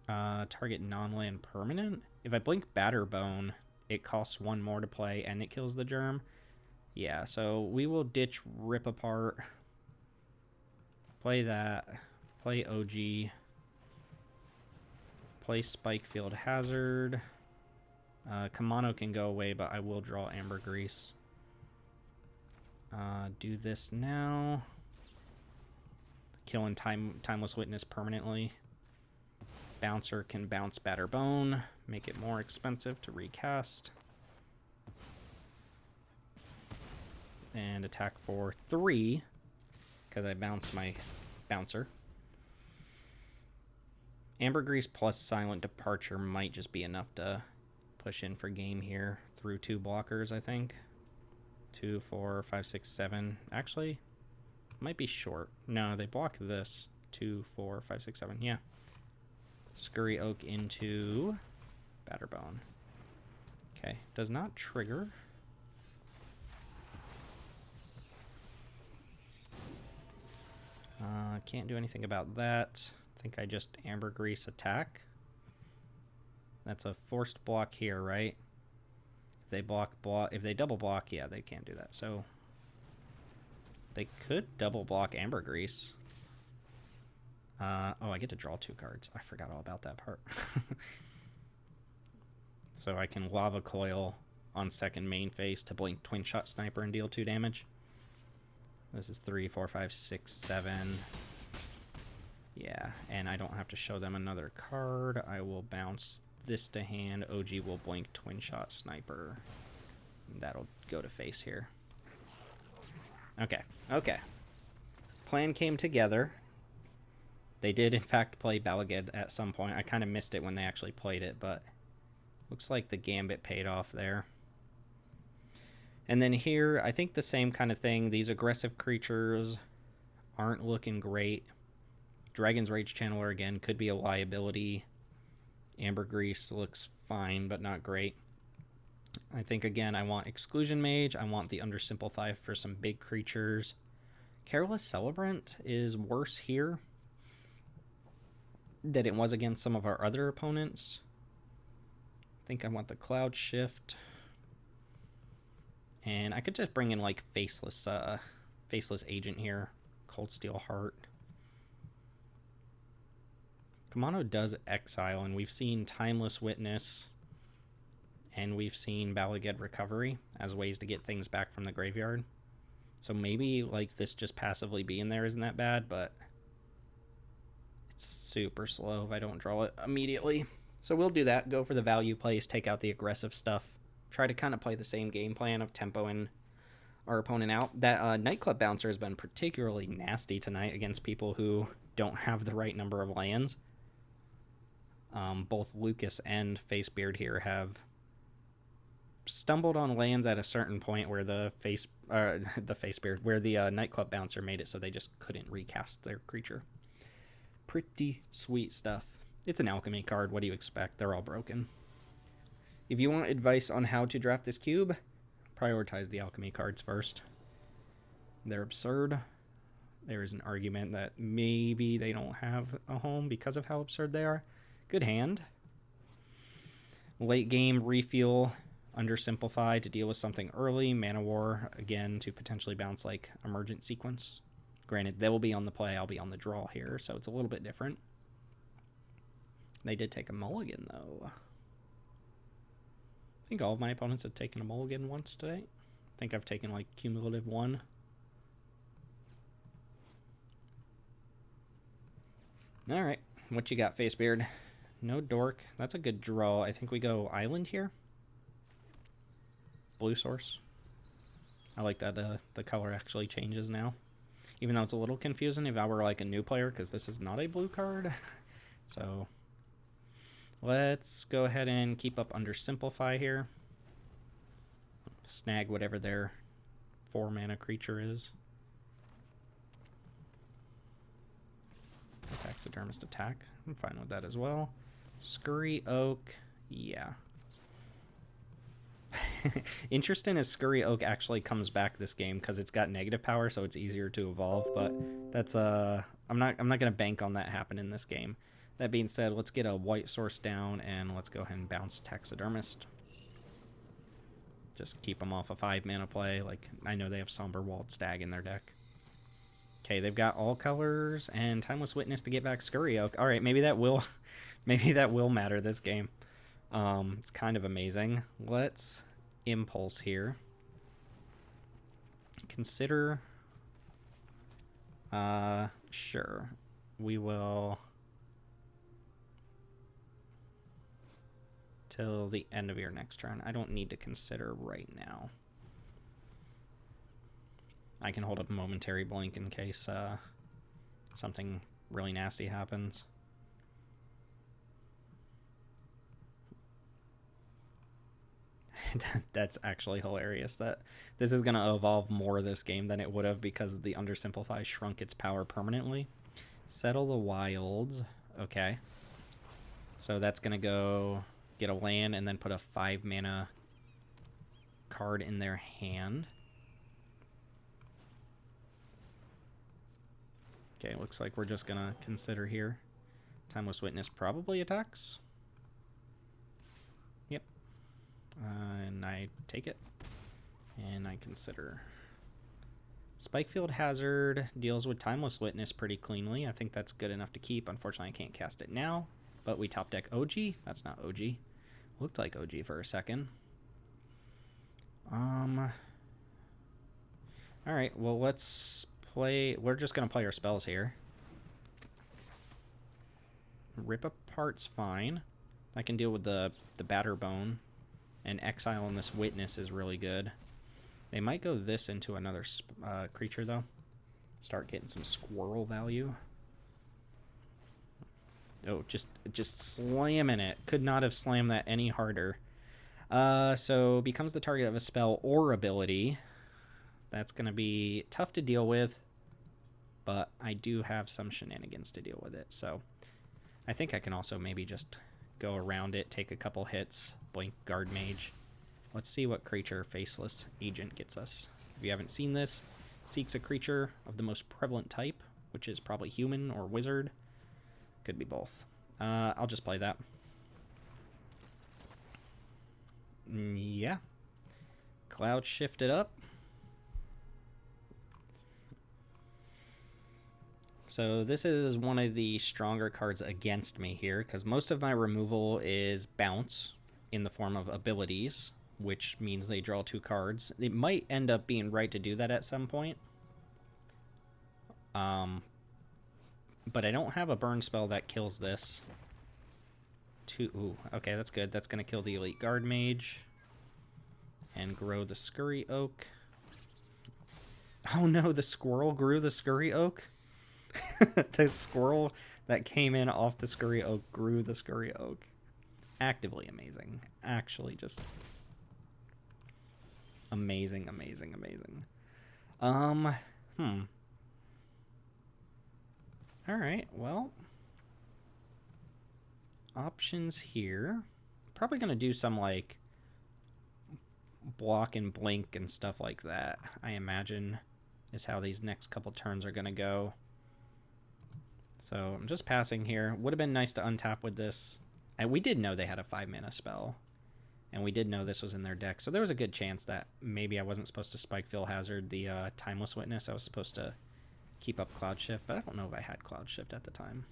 target non-land permanent. If I blink Batterbone, it costs 1 more to play and it kills the germ. Yeah, so we will ditch Rip Apart. Play that. Play OG. Play Spikefield Hazard. Kamano can go away, but I will draw Ambergris. Do this now. Killing Timeless Witness permanently. Bouncer can bounce Batterbone. Make it more expensive to recast. And attack for 3. Because I bounced my bouncer. Ambergris plus Silent Departure might just be enough to push in for game here through 2 blockers, I think. 2, 4, 5, 6, 7. Actually, might be short. No, they block this. 2, 4, 5, 6, 7. Yeah. Scurry Oak into Batterbone. Okay, does not trigger. Can't do anything about that. I think I just Ambergris attack. That's a forced block here, right? If they block, if they double block, yeah, they can't do that. So they could double block Ambergris. Oh, I get to draw 2 cards. I forgot all about that part. So I can Lava Coil on second main phase to blink Twin Shot Sniper and deal 2 damage. This is 3, 4, 5, 6, 7. Yeah, and I don't have to show them another card. I will bounce this to hand. OG will blink Twin Shot Sniper. And that'll go to face here. Okay, okay. Plan came together. They did, in fact, play Baldur at some point. I kind of missed it when they actually played it, but looks like the Gambit paid off there. And then here, I think the same kind of thing. These aggressive creatures aren't looking great. Dragon's Rage Channeler, again, could be a liability. Ambergris looks fine, but not great. I think, again, I want Exclusion Mage. I want the Undersimplify for some big creatures. Careless Celebrant is worse here than it was against some of our other opponents. I think I want the Cloud Shift. And I could just bring in, like, Faceless Agent here. Cold Steel Heart. Kamano does exile, and we've seen Timeless Witness, and we've seen Balaged Recovery as ways to get things back from the graveyard. So maybe like this just passively being there isn't that bad, but it's super slow if I don't draw it immediately. So we'll do that. Go for the value plays, take out the aggressive stuff. Try to kind of play the same game plan of tempoing our opponent out. That nightclub bouncer has been particularly nasty tonight against people who don't have the right number of lands. Both Lucas and Facebeard here have stumbled on lands at a certain point where the Facebeard, where the nightclub bouncer made it so they just couldn't recast their creature. Pretty sweet stuff. It's an alchemy card. What do you expect? They're all broken. If you want advice on how to draft this cube, prioritize the alchemy cards first. They're absurd. There is an argument that maybe they don't have a home because of how absurd they are. Good hand. Late game refuel, undersimplify to deal with something early. Mana War, again, to potentially bounce like Emergent Sequence. Granted, they will be on the play, I'll be on the draw here, so it's a little bit different. They did take a mulligan, though. I think all of my opponents have taken a mulligan once today. I think I've taken like cumulative 1. All right, what you got, Facebeard? No dork. That's a good draw. I think we go island here. Blue source. I like that the color actually changes now. Even though it's a little confusing if I were like a new player, because this is not a blue card. So let's go ahead and keep up under simplify here. Snag whatever their 4-mana creature is. Taxidermist attack. I'm fine with that as well. Scurry Oak. Yeah. Interesting is Scurry Oak actually comes back this game because it's got negative power, so it's easier to evolve. But that's I'm not gonna bank on that happening this game. That being said, let's get a white source down and let's go ahead and bounce Taxidermist. Just keep them off a 5-mana play. Like I know they have Somber Walled Stag in their deck. Okay, they've got all colors and Timeless Witness to get back Scurry Oak. All right, maybe that will matter this game. It's kind of amazing. Let's impulse here. Consider. Sure. We will. Till the end of your next turn. I don't need to consider right now. I can hold up a momentary blink in case something really nasty happens. That's actually hilarious that this is going to evolve more this game than it would have because the undersimplify shrunk its power permanently. Settle the Wilds. Okay. So that's going to go get a land and then put a 5-mana card in their hand. Okay, looks like we're just going to consider here. Timeless Witness probably attacks. Yep. And I take it. And I consider. Spikefield Hazard deals with Timeless Witness pretty cleanly. I think that's good enough to keep. Unfortunately, I can't cast it now. But we top deck OG. That's not OG. Looked like OG for a second. Alright, well, let's play. We're just going to play our spells here. Rip Apart's fine. I can deal with the Batterbone. And Exile on this Witness is really good. They might go this into another creature, though. Start getting some squirrel value. Oh, just slamming it. Could not have slammed that any harder. So becomes the target of a spell or ability. That's going to be tough to deal with. But I do have some shenanigans to deal with it. So I think I can also maybe just go around it, take a couple hits, blink Guard Mage. Let's see what creature Faceless Agent gets us. If you haven't seen this, seeks a creature of the most prevalent type, which is probably human or wizard. Could be both. I'll just play that. Yeah. Cloud shifted up. So this is one of the stronger cards against me here, because most of my removal is bounce in the form of abilities. which means they draw 2 cards. It might end up being right to do that at some point. But I don't have a burn spell that kills this. Ooh, okay, that's good. That's going to kill the Elite Guard Mage. And grow the Scurry Oak. Oh no, the squirrel grew the Scurry Oak? The squirrel that came in off the Scurry Oak grew the Scurry Oak. Actively amazing. Actually just amazing, amazing, amazing. Alright, well. Options here. Probably going to do some, like, block and blink and stuff like that, I imagine, is how these next couple turns are going to go. So I'm just passing here. Would have been nice to untap with this. And we did know they had a 5-mana spell. And we did know this was in their deck. So there was a good chance that maybe I wasn't supposed to Spike Fill Hazard the Timeless Witness. I was supposed to keep up Cloud Shift, but I don't know if I had Cloud Shift at the time.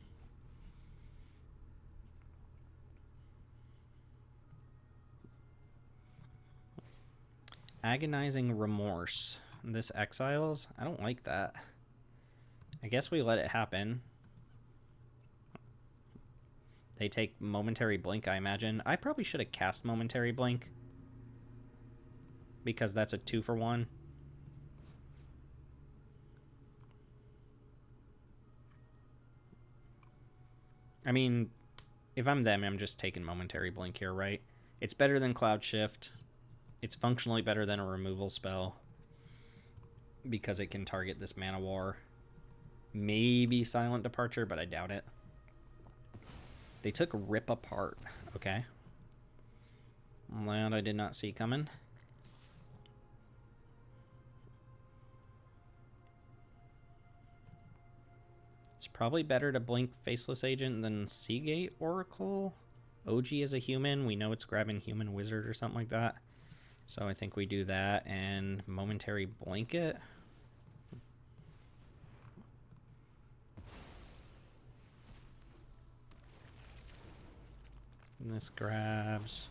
Agonizing Remorse. This exiles? I don't like that. I guess we let it happen. They take Momentary Blink, I imagine. I probably should have cast Momentary Blink, because that's a 2-for-1. I mean, if I'm them, I'm just taking Momentary Blink here, right? It's better than Cloud Shift. It's functionally better than a removal spell, because it can target this Mana War. Maybe Silent Departure, but I doubt it. They took Rip Apart. Okay. Land I did not see coming. It's probably better to blink Faceless Agent than Seagate Oracle. OG is a human. We know it's grabbing Human Wizard or something like that. So I think we do that and Momentary Blanket. And this grabs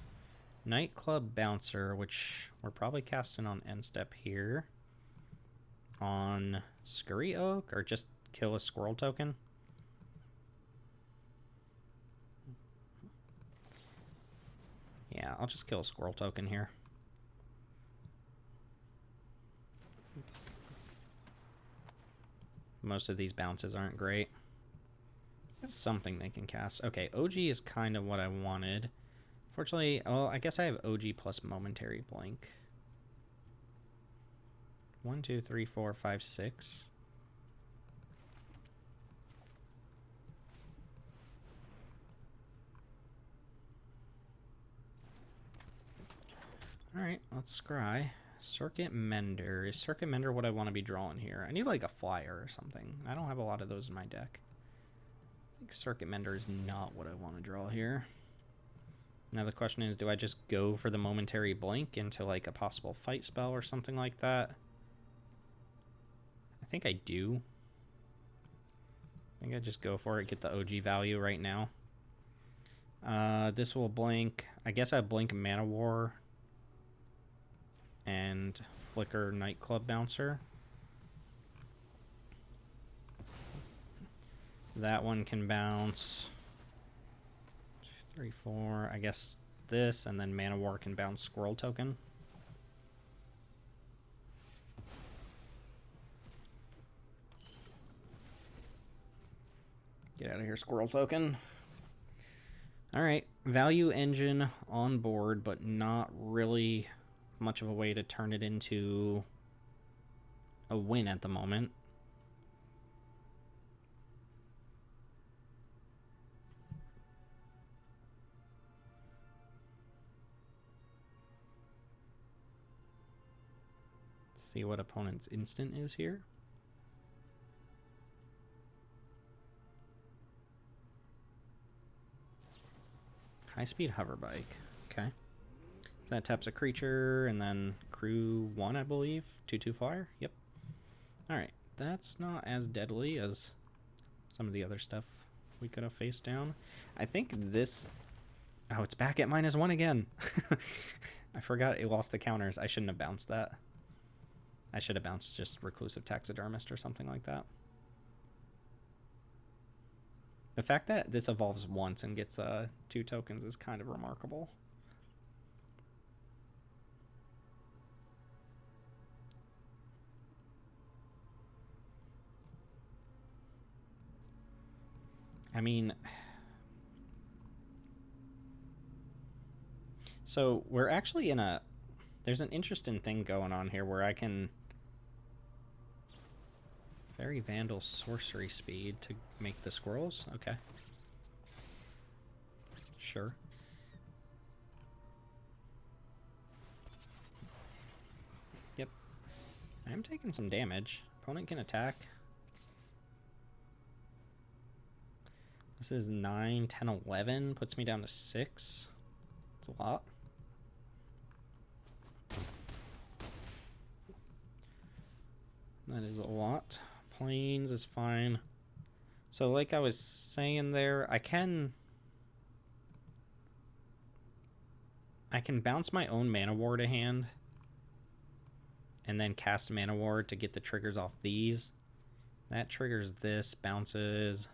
Nightclub Bouncer, which we're probably casting on end step here. On Scurry Oak, or just kill a squirrel token. Yeah, I'll just kill a squirrel token here. Most of these bounces aren't great. There's something they can cast. Okay, OG is kind of what I wanted. Fortunately, well, I guess I have OG plus Momentary Blink. 1, 2, 3, 4, 5, 6. Alright, let's scry. Circuit Mender. Is Circuit Mender what I want to be drawing here? I need like a flyer or something. I don't have a lot of those in my deck. I think Circuit Mender is not what I want to draw here. Now the question is, do I just go for the Momentary Blink into like a possible fight spell or something like that? I think I do. I think I just go for it, get the OG value right now. This will blink. I guess I blink Mana War and flicker Nightclub Bouncer. That one can bounce 2, 3, 4. I guess this, and then Mana War can bounce Squirrel Token. Get out of here, Squirrel Token. Alright, Value Engine on board, but not really much of a way to turn it into a win at the moment. Let's see what opponent's instant is here. High-speed hover bike. Okay. So that taps a creature, and then crew 1, I believe. 2/2 flyer. Yep. Alright. That's not as deadly as some of the other stuff we could have faced down. I think this... Oh, it's back at -1 again. I forgot it lost the counters. I shouldn't have bounced that. I should have bounced just Reclusive Taxidermist or something like that. The fact that this evolves once and gets 2 tokens is kind of remarkable. I mean, so we're actually in a, there's an interesting thing going on here where I can Fairy Vandal sorcery speed to make the squirrels. Okay. Sure. Yep. I am taking some damage. Opponent can attack. This is 9, 10, 11. Puts me down to 6. It's a lot. That is a lot. Plains is fine. So like I was saying there, I can bounce my own Mana Ward to hand and then cast Mana Ward to get the triggers off these. That triggers this, bounces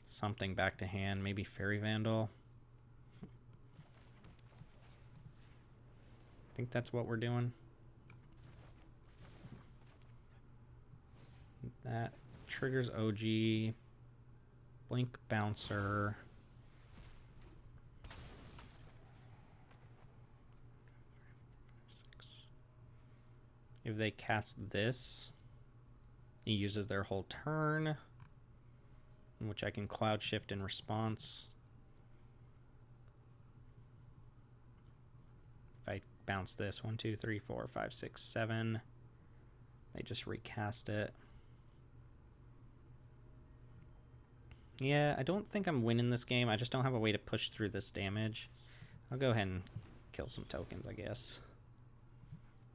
something back to hand, maybe Fairy Vandal. I think that's what we're doing. That triggers OG, Blink Bouncer. If they cast this, he uses their whole turn, in which I can Cloud Shift in response. If I bounce this, 1, 2, 3, 4, 5, 6, 7, they just recast it. Yeah, I don't think I'm winning this game. I just don't have a way to push through this damage. I'll go ahead and kill some tokens, I guess.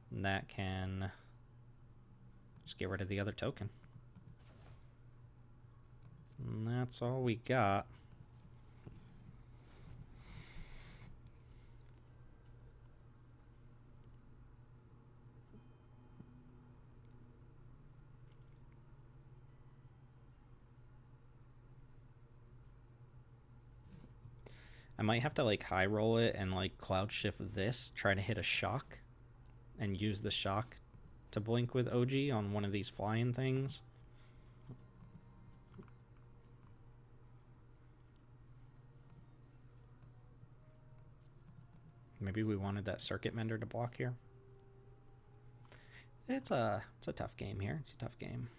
And that can just get rid of the other token. And that's all we got. I might have to like high roll it and like Cloud Shift this, try to hit a shock and use the shock to blink with OG on one of these flying things. Maybe we wanted that Circuit Mender to block here. It's a tough game here. It's a tough game.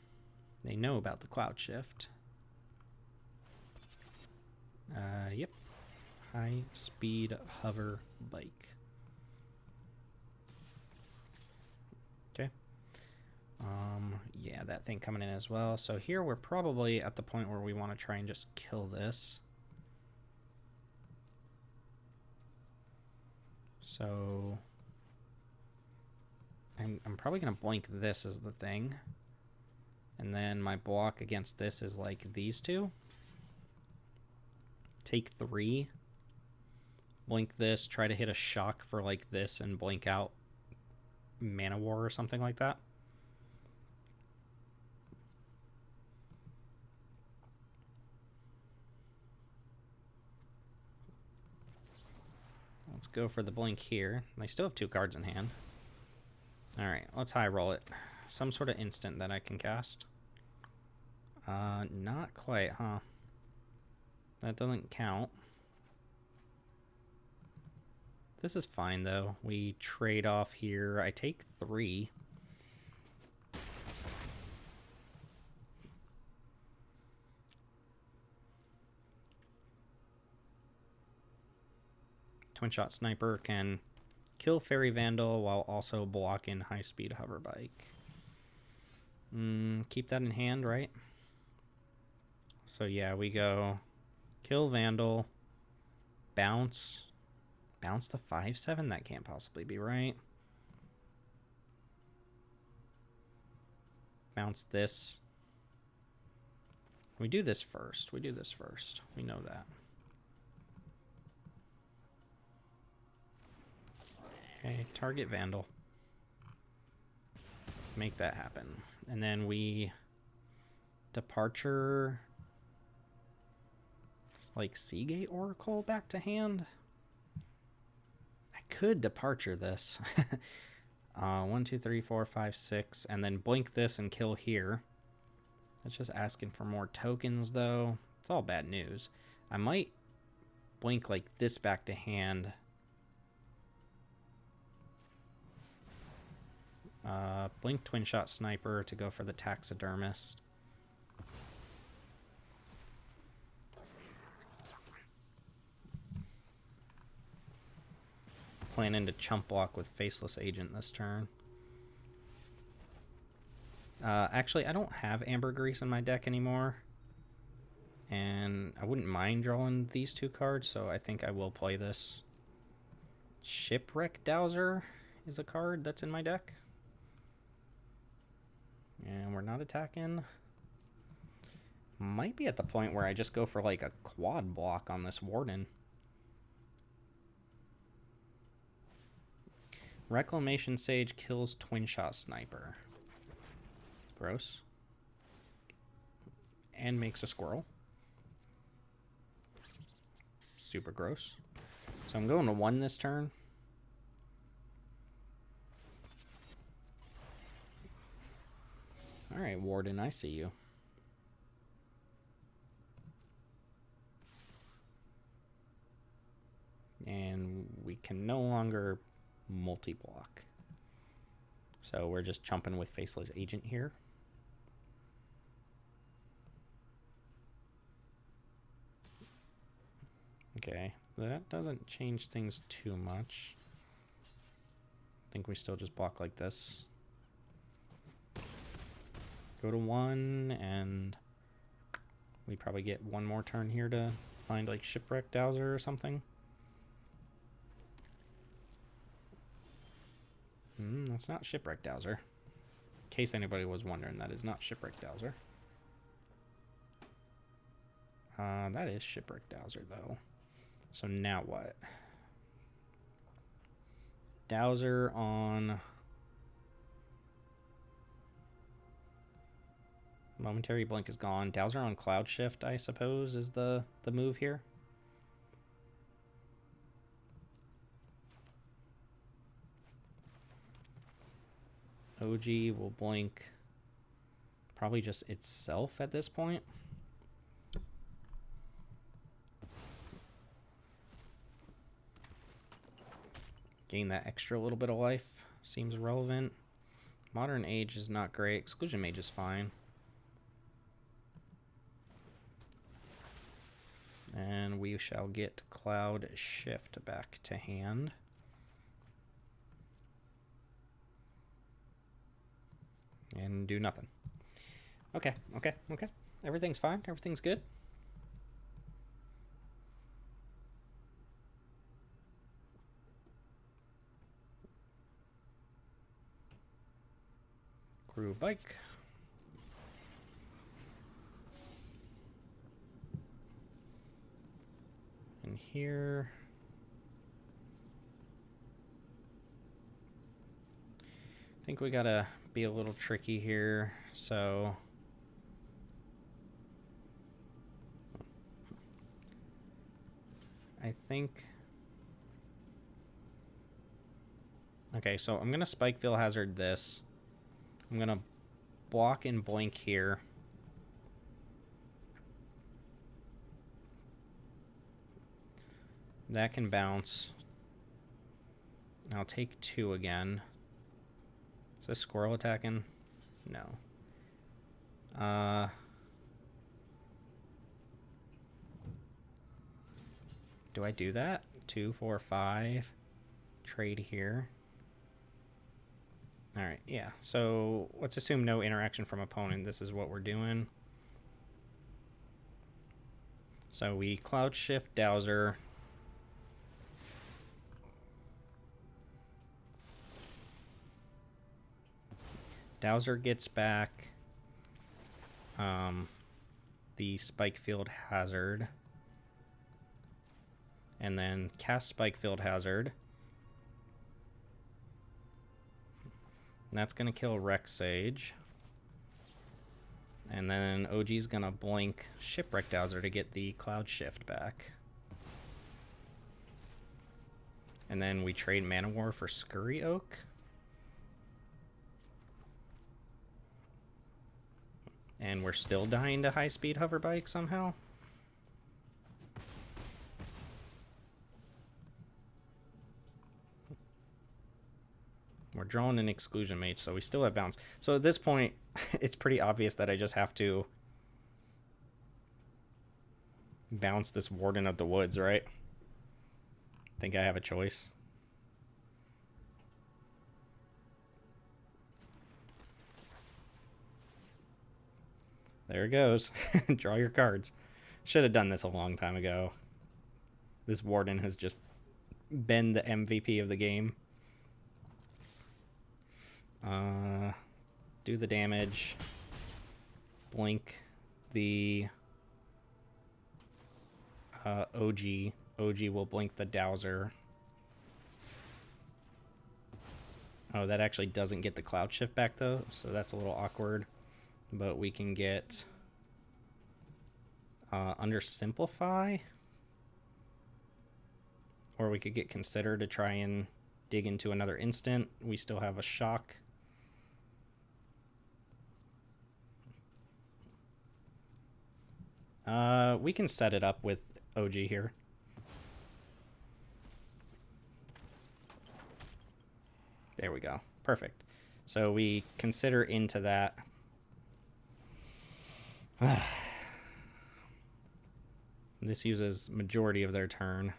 They know about the Cloud Shift. Yep. High speed hover bike. Okay. Yeah, that thing coming in as well. So here we're probably at the point where we want to try and just kill this. So I'm probably going to blink this as the thing. And then my block against this is like these two. Take 3. Blink this, try to hit a shock for like this and blink out Mana War or something like that. Let's go for the blink here. They still have 2 cards in hand. Alright, let's high roll it. Some sort of instant that I can cast. Not quite, huh? That doesn't count. This is fine, though. We trade off here. I take 3. Twin Shot Sniper can kill Fairy Vandal while also blocking High Speed Hover Bike. Keep that in hand, right? So yeah, we go kill Vandal, bounce the 5/7. That can't possibly be right. Bounce this. We do this first. We know that. target Vandal. Make that happen. And then we departure like Seagate Oracle back to hand. I could departure this. 1, 2, 3, 4, 5, 6, and then blink this and kill here. That's just asking for more tokens, though. It's all bad news. I might blink like this back to hand. Blink Twin Shot Sniper to go for the Taxidermist. Planning to chump block with Faceless Agent this turn. Actually, I don't have Ambergris in my deck anymore. And I wouldn't mind drawing these two cards, so I think I will play this. Shipwreck Dowser is a card that's in my deck. And we're not attacking. Might be at the point where I just go for like a quad block on this Warden. Reclamation Sage kills Twin Shot Sniper. Gross. And makes a squirrel. Super gross. So I'm going to 1 this turn. Alright, Warden, I see you. And we can no longer multi-block. So we're just chumping with Faceless Agent here. Okay, that doesn't change things too much. I think we still just block like this. Go to 1, and we probably get one more turn here to find like Shipwreck Dowser or something. That's not Shipwreck Dowser. In case anybody was wondering, that is not Shipwreck Dowser. That is Shipwreck Dowser, though. So now what? Dowser on... Momentary Blink is gone. Dowser on Cloud Shift, I suppose, is the move here. OG will blink probably just itself at this point. Gain that extra little bit of life seems relevant. Modern Age is not great. Exclusion Mage is fine. And we shall get Cloud Shift back to hand. And do nothing. Okay. Everything's fine. Everything's good. Crew Bike. And here... I think we gotta be a little tricky here, so... I think... Okay, so I'm gonna Spike Veil Hazard this. I'm gonna block and blink here. That can bounce. I'll take 2 again. Is this squirrel attacking? No. Do I do that? 2, 4, 5. Trade here. Alright, yeah. So let's assume no interaction from opponent. This is what we're doing. So we Cloud Shift Dowser. Dowser gets back the Spike Field Hazard, and then cast Spike Field Hazard, That's going to kill Rex Sage. And then OG's going to blink Shipwreck Dowser to get the Cloud Shift back. And then we trade Mana War for Scurry Oak. And we're still dying to high-speed hover bike somehow. We're drawing an Exclusion Mage, so we still have bounce. So at this point, it's pretty obvious that I just have to bounce this Warden of the Woods, right? Think I have a choice. There it goes. Draw your cards. Should have done this a long time ago. This Warden has just been the MVP of the game. Do the damage. Blink the OG. OG will blink the Dowser. Oh, that actually doesn't get the Cloud Shift back though, so that's a little awkward. But we can get under Simplify, or we could get Consider to try and dig into another instant. We still have a shock. We can set it up with OG here. There we go. Perfect. So we Consider into that. This uses majority of their turn.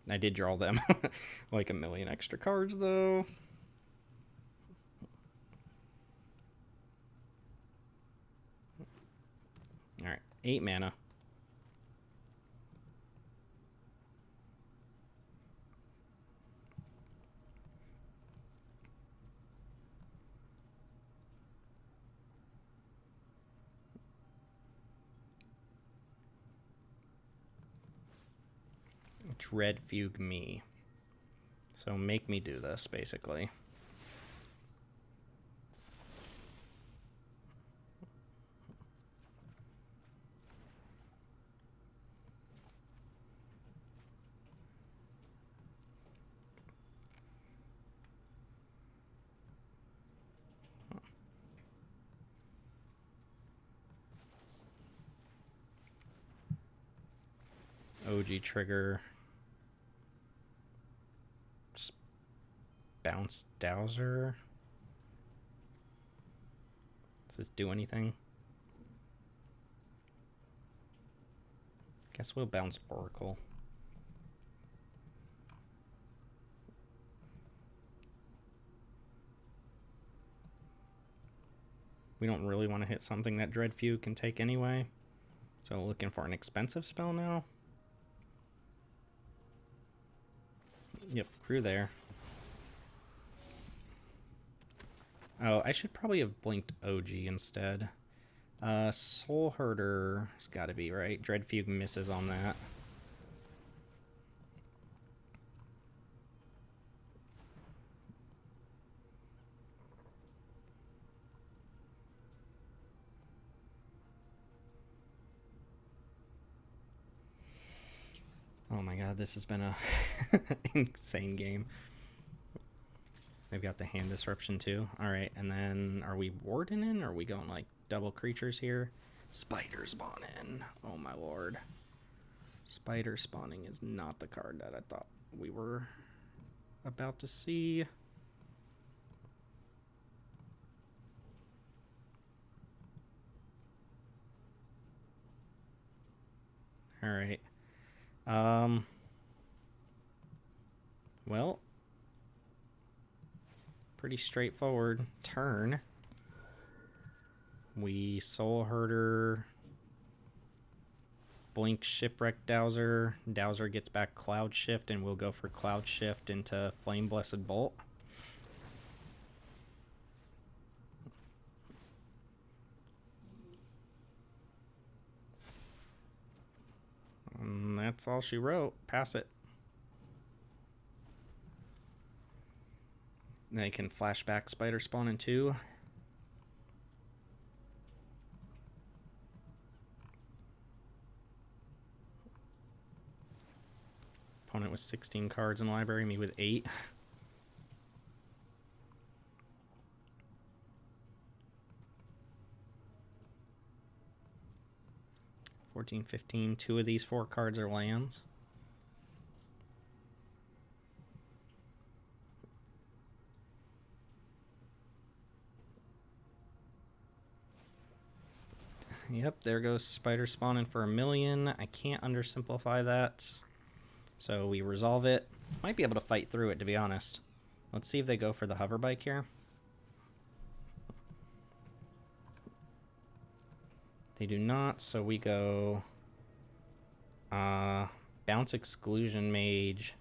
I did draw them like a million extra cards though. All right, 8 mana. Dread Fugue me. So make me do this, basically. OG trigger. Just bounce Dowser. Does this do anything? Guess we'll bounce Oracle. We don't really want to hit something that Dread Fugue can take anyway. So looking for an expensive spell now. Yep, crew there. Oh, I should probably have blinked OG instead. Soul Herder has got to be right. Dread Fugue misses on that. Oh my god, this has been a insane game. They've got the hand disruption too. Alright, and then are we wardening or are we going like double creatures here? Spider spawn in. Oh my lord. Spider spawning is not the card that I thought we were about to see. Alright. Well, pretty straightforward turn. We Soul Herder, blink Shipwreck Dowser. Dowser gets back Cloud Shift, and we'll go for Cloud Shift into Flame Blessed Bolt. And that's all she wrote. Pass it. They can flashback spider spawn in 2. Opponent with 16 cards in the library, me with 8. 14, 15. 2 of these 4 cards are lands. Yep, there goes spider spawning for 1,000,000. I can't undersimplify that. So we resolve it. Might be able to fight through it, to be honest. Let's see if they go for the hover bike here. They do not, so we go bounce exclusion mage.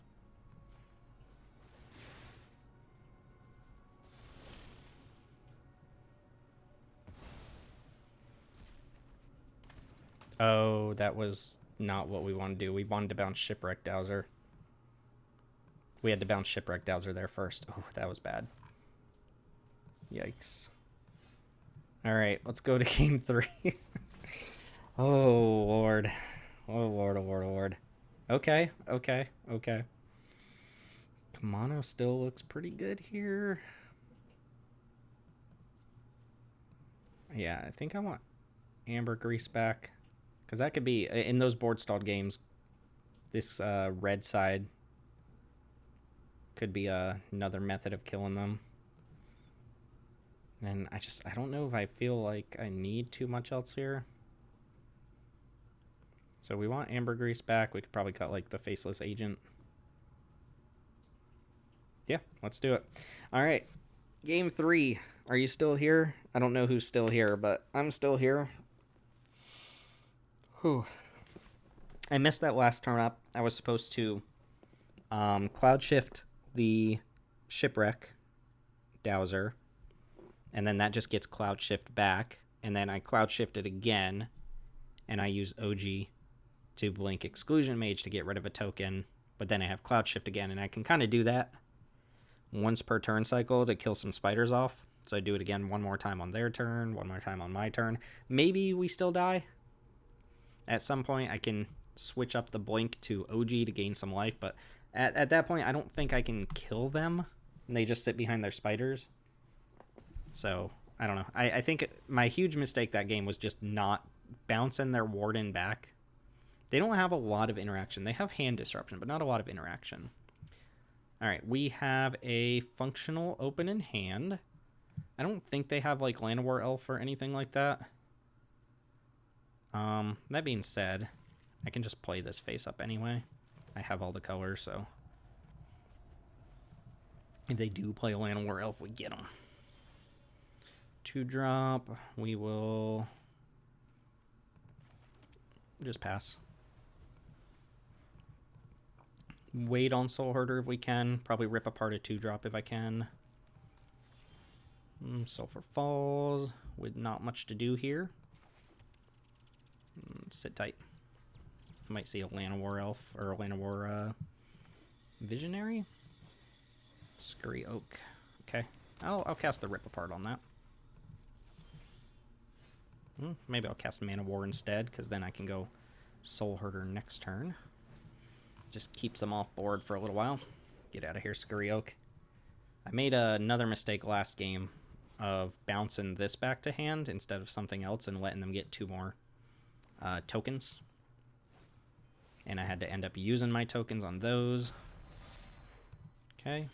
Oh, that was not what we wanted to do. We wanted to bounce Shipwreck Dowser. We had to bounce Shipwreck Dowser there first. Oh, that was bad. Yikes. Alright, let's go to game 3. Oh, Lord. Oh, Lord, oh, Lord, oh, Lord. Okay, okay, okay. Kamano still looks pretty good here. Yeah, I think I want Ambergris back. Because that could be, in those board stalled games, this red side could be another method of killing them. And I don't know if I feel like I need too much else here. So we want Ambergris back. We could probably cut like the Faceless Agent. Yeah, let's do it. All right, game 3. Are you still here? I don't know who's still here, but I'm still here. Whew. I messed that last turn up. I was supposed to cloud shift the Shipwreck Dowser, and then that just gets cloud shift back, and then I cloud shift it again, and I use OG to blink Exclusion Mage to get rid of a token, but then I have cloud shift again, and I can kind of do that once per turn cycle to kill some spiders off. So I do it again one more time on their turn, one more time on my turn. Maybe we still die. At some point, I can switch up the blink to OG to gain some life, but at that point, I don't think I can kill them, and they just sit behind their spiders. So, I don't know. I think my huge mistake that game was just not bouncing their Warden back. They don't have a lot of interaction. They have hand disruption, but not a lot of interaction. All right, we have a functional open in hand. I don't think they have like Llanowar Elf or anything like that. That being said, I can just play this face up anyway. I have all the colors, so if they do play a Llanowar Elf, we get them. 2-drop, we will just pass. Wait on Soul Herder if we can. Probably rip apart a 2-drop if I can. Sulfur Falls with not much to do here. Sit tight. Might see a Llanowar Elf or a Llanowar Visionary. Scurry Oak. Okay. I'll cast the Rip Apart on that. Maybe I'll cast Mana War instead, because then I can go Soul Herder next turn. Just keeps them off board for a little while. Get out of here, Scurry Oak. I made another mistake last game of bouncing this back to hand instead of something else and letting them get 2 more tokens. And I had to end up using my tokens on those. Okay.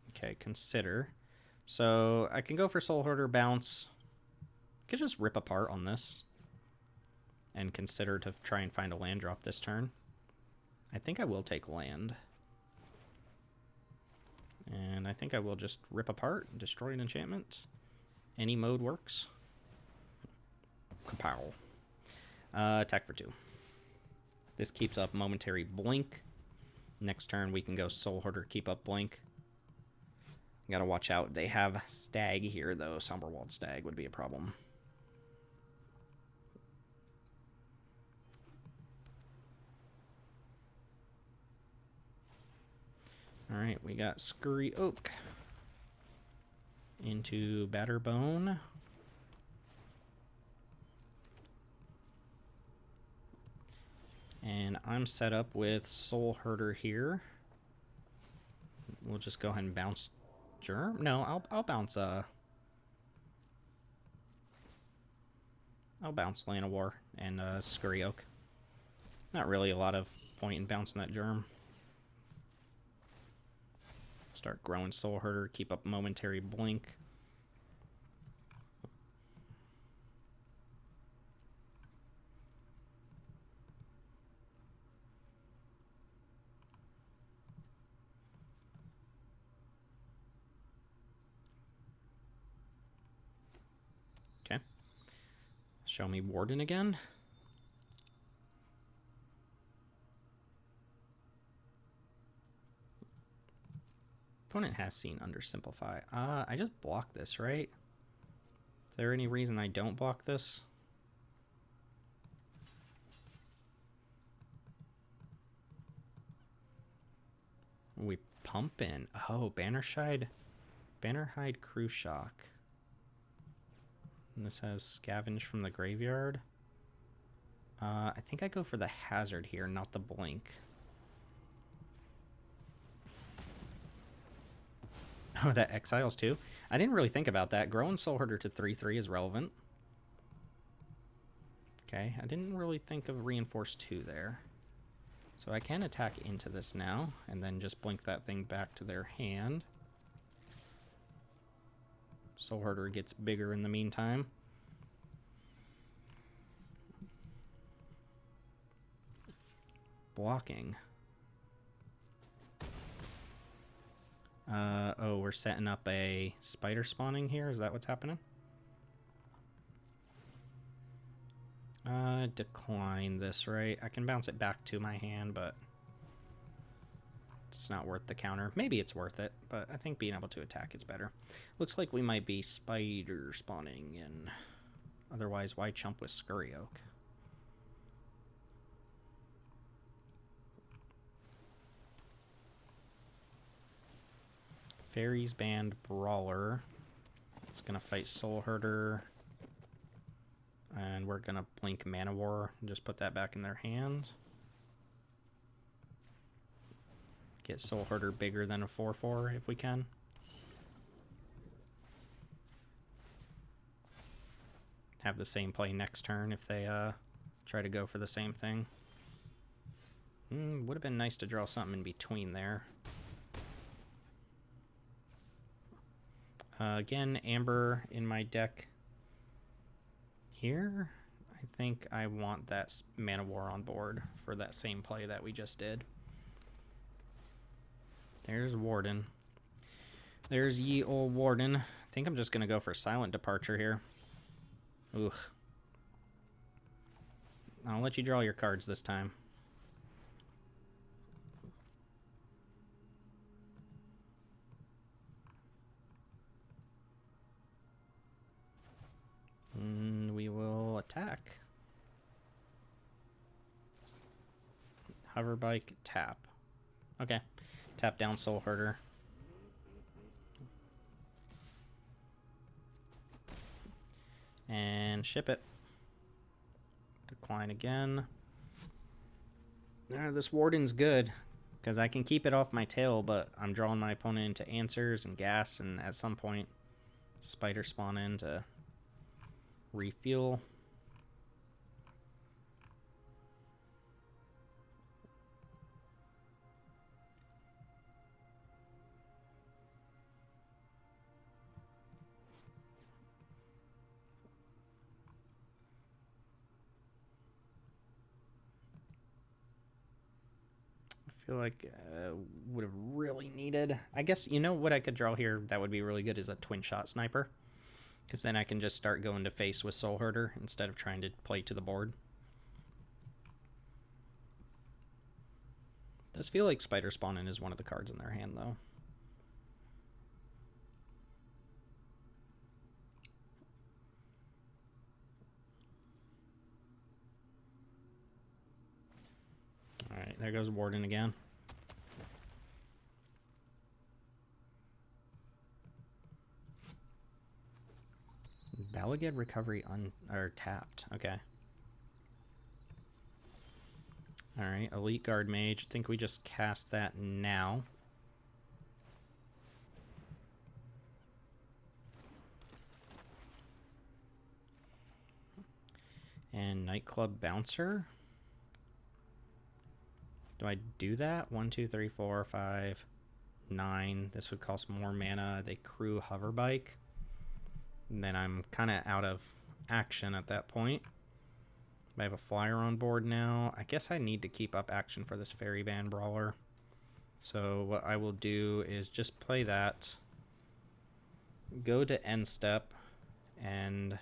Okay, consider. So I can go for Soul Herder, bounce. I could just Rip Apart on this and consider to try and find a land drop this turn. I think I will take land. And I think I will just Rip Apart, destroy an enchantment. Any mode works. Kapow. Attack for 2. This keeps up Momentary Blink. Next turn we can go Soul Herder, keep up Blink. Gotta watch out. They have Stag here, though. Somberwald Stag would be a problem. Alright, we got Scurry Oak. into Batterbone. And I'm set up with Soul Herder here. We'll just go ahead and bounce Germ. No, I'll bounce Land of War and Scurry Oak. Not really a lot of point in bouncing that Germ. Start growing Soul Herder, keep up Momentary Blink. Okay. Show me Warden again. Opponent has seen Undersimplify. I just block this, right? Is there any reason I don't block this? We pump in. Oh, Bannerhide Crew Shock. And this has Scavenge from the Graveyard. I think I go for the Hazard here, not the Blink. Oh, that exiles too? I didn't really think about that. Growing Soul Herder to 3/3 is relevant. Okay, I didn't really think of Reinforce 2 there. So I can attack into this now, and then just blink that thing back to their hand. Soul Herder gets bigger in the meantime. Blocking. Oh, we're setting up a spider spawning here. Is that what's happening? Decline this, right? I can bounce it back to my hand, but it's not worth the counter. Maybe it's worth it, but I think being able to attack is better. Looks like we might be spider spawning in. Otherwise, why chump with Scurry Oak? Fairies Band Brawler. It's gonna fight Soul Herder. And we're gonna blink Mana War and just put that back in their hands. Get Soul Herder bigger than a 4/4 if we can. Have the same play next turn if they try to go for the same thing. Would have been nice to draw something in between there. Again, Amber in my deck here. I think I want that Mana War on board for that same play that we just did. There's Warden. There's ye old Warden. I think I'm just going to go for Silent Departure here. Ugh. I'll let you draw your cards this time. We will attack. Hover Bike, tap. Okay. Tap down Soul Herder. And ship it. Decline again. This Warden's good, because I can keep it off my tail, but I'm drawing my opponent into answers and gas, and at some point, spider spawn in to refuel. I feel like would have really needed. I guess, you know what I could draw here that would be really good is a twin shot sniper. Because then I can just start going to face with Soul Herder instead of trying to play to the board. Does feel like Spider Spawning is one of the cards in their hand, though. Alright, there goes Warden again. Eliged Recovery or tapped. Okay. Alright, Elite Guard Mage. I think we just cast that now. And Nightclub Bouncer. Do I do that? 1, 2, 3, 4, 5, 9. This would cost more mana. They crew Hoverbike. And then I'm kind of out of action at that point. I have a flyer on board now. I guess I need to keep up action for this Fairy Band Brawler. So what I will do is just play that. Go to end step. And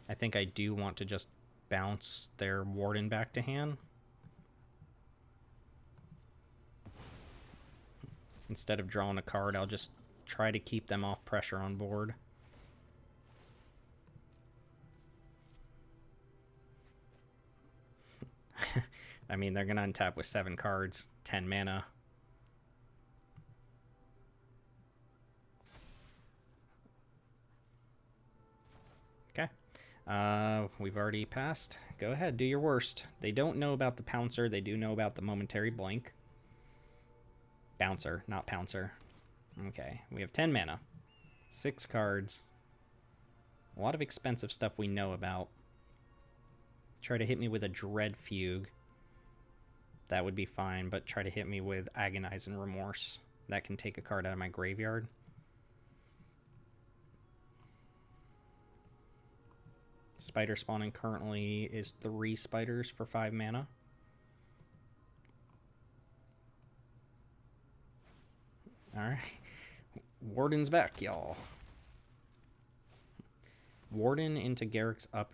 I think I do want to just bounce their Warden back to hand. Instead of drawing a card, I'll just try to keep them off pressure on board. I mean, they're going to untap with 7 cards, 10 mana. Okay. We've already passed. Go ahead, do your worst. They don't know about the Pouncer. They do know about the Momentary Blink. Bouncer, not Pouncer. Okay, we have 10 mana. 6 cards. A lot of expensive stuff we know about. Try to hit me with a Dread Fugue. That would be fine, but try to hit me with Agonize and Remorse. That can take a card out of my graveyard. Spider spawning currently is 3 spiders for 5 mana. Alright. Warden's back, y'all. Warden into Garrick's Up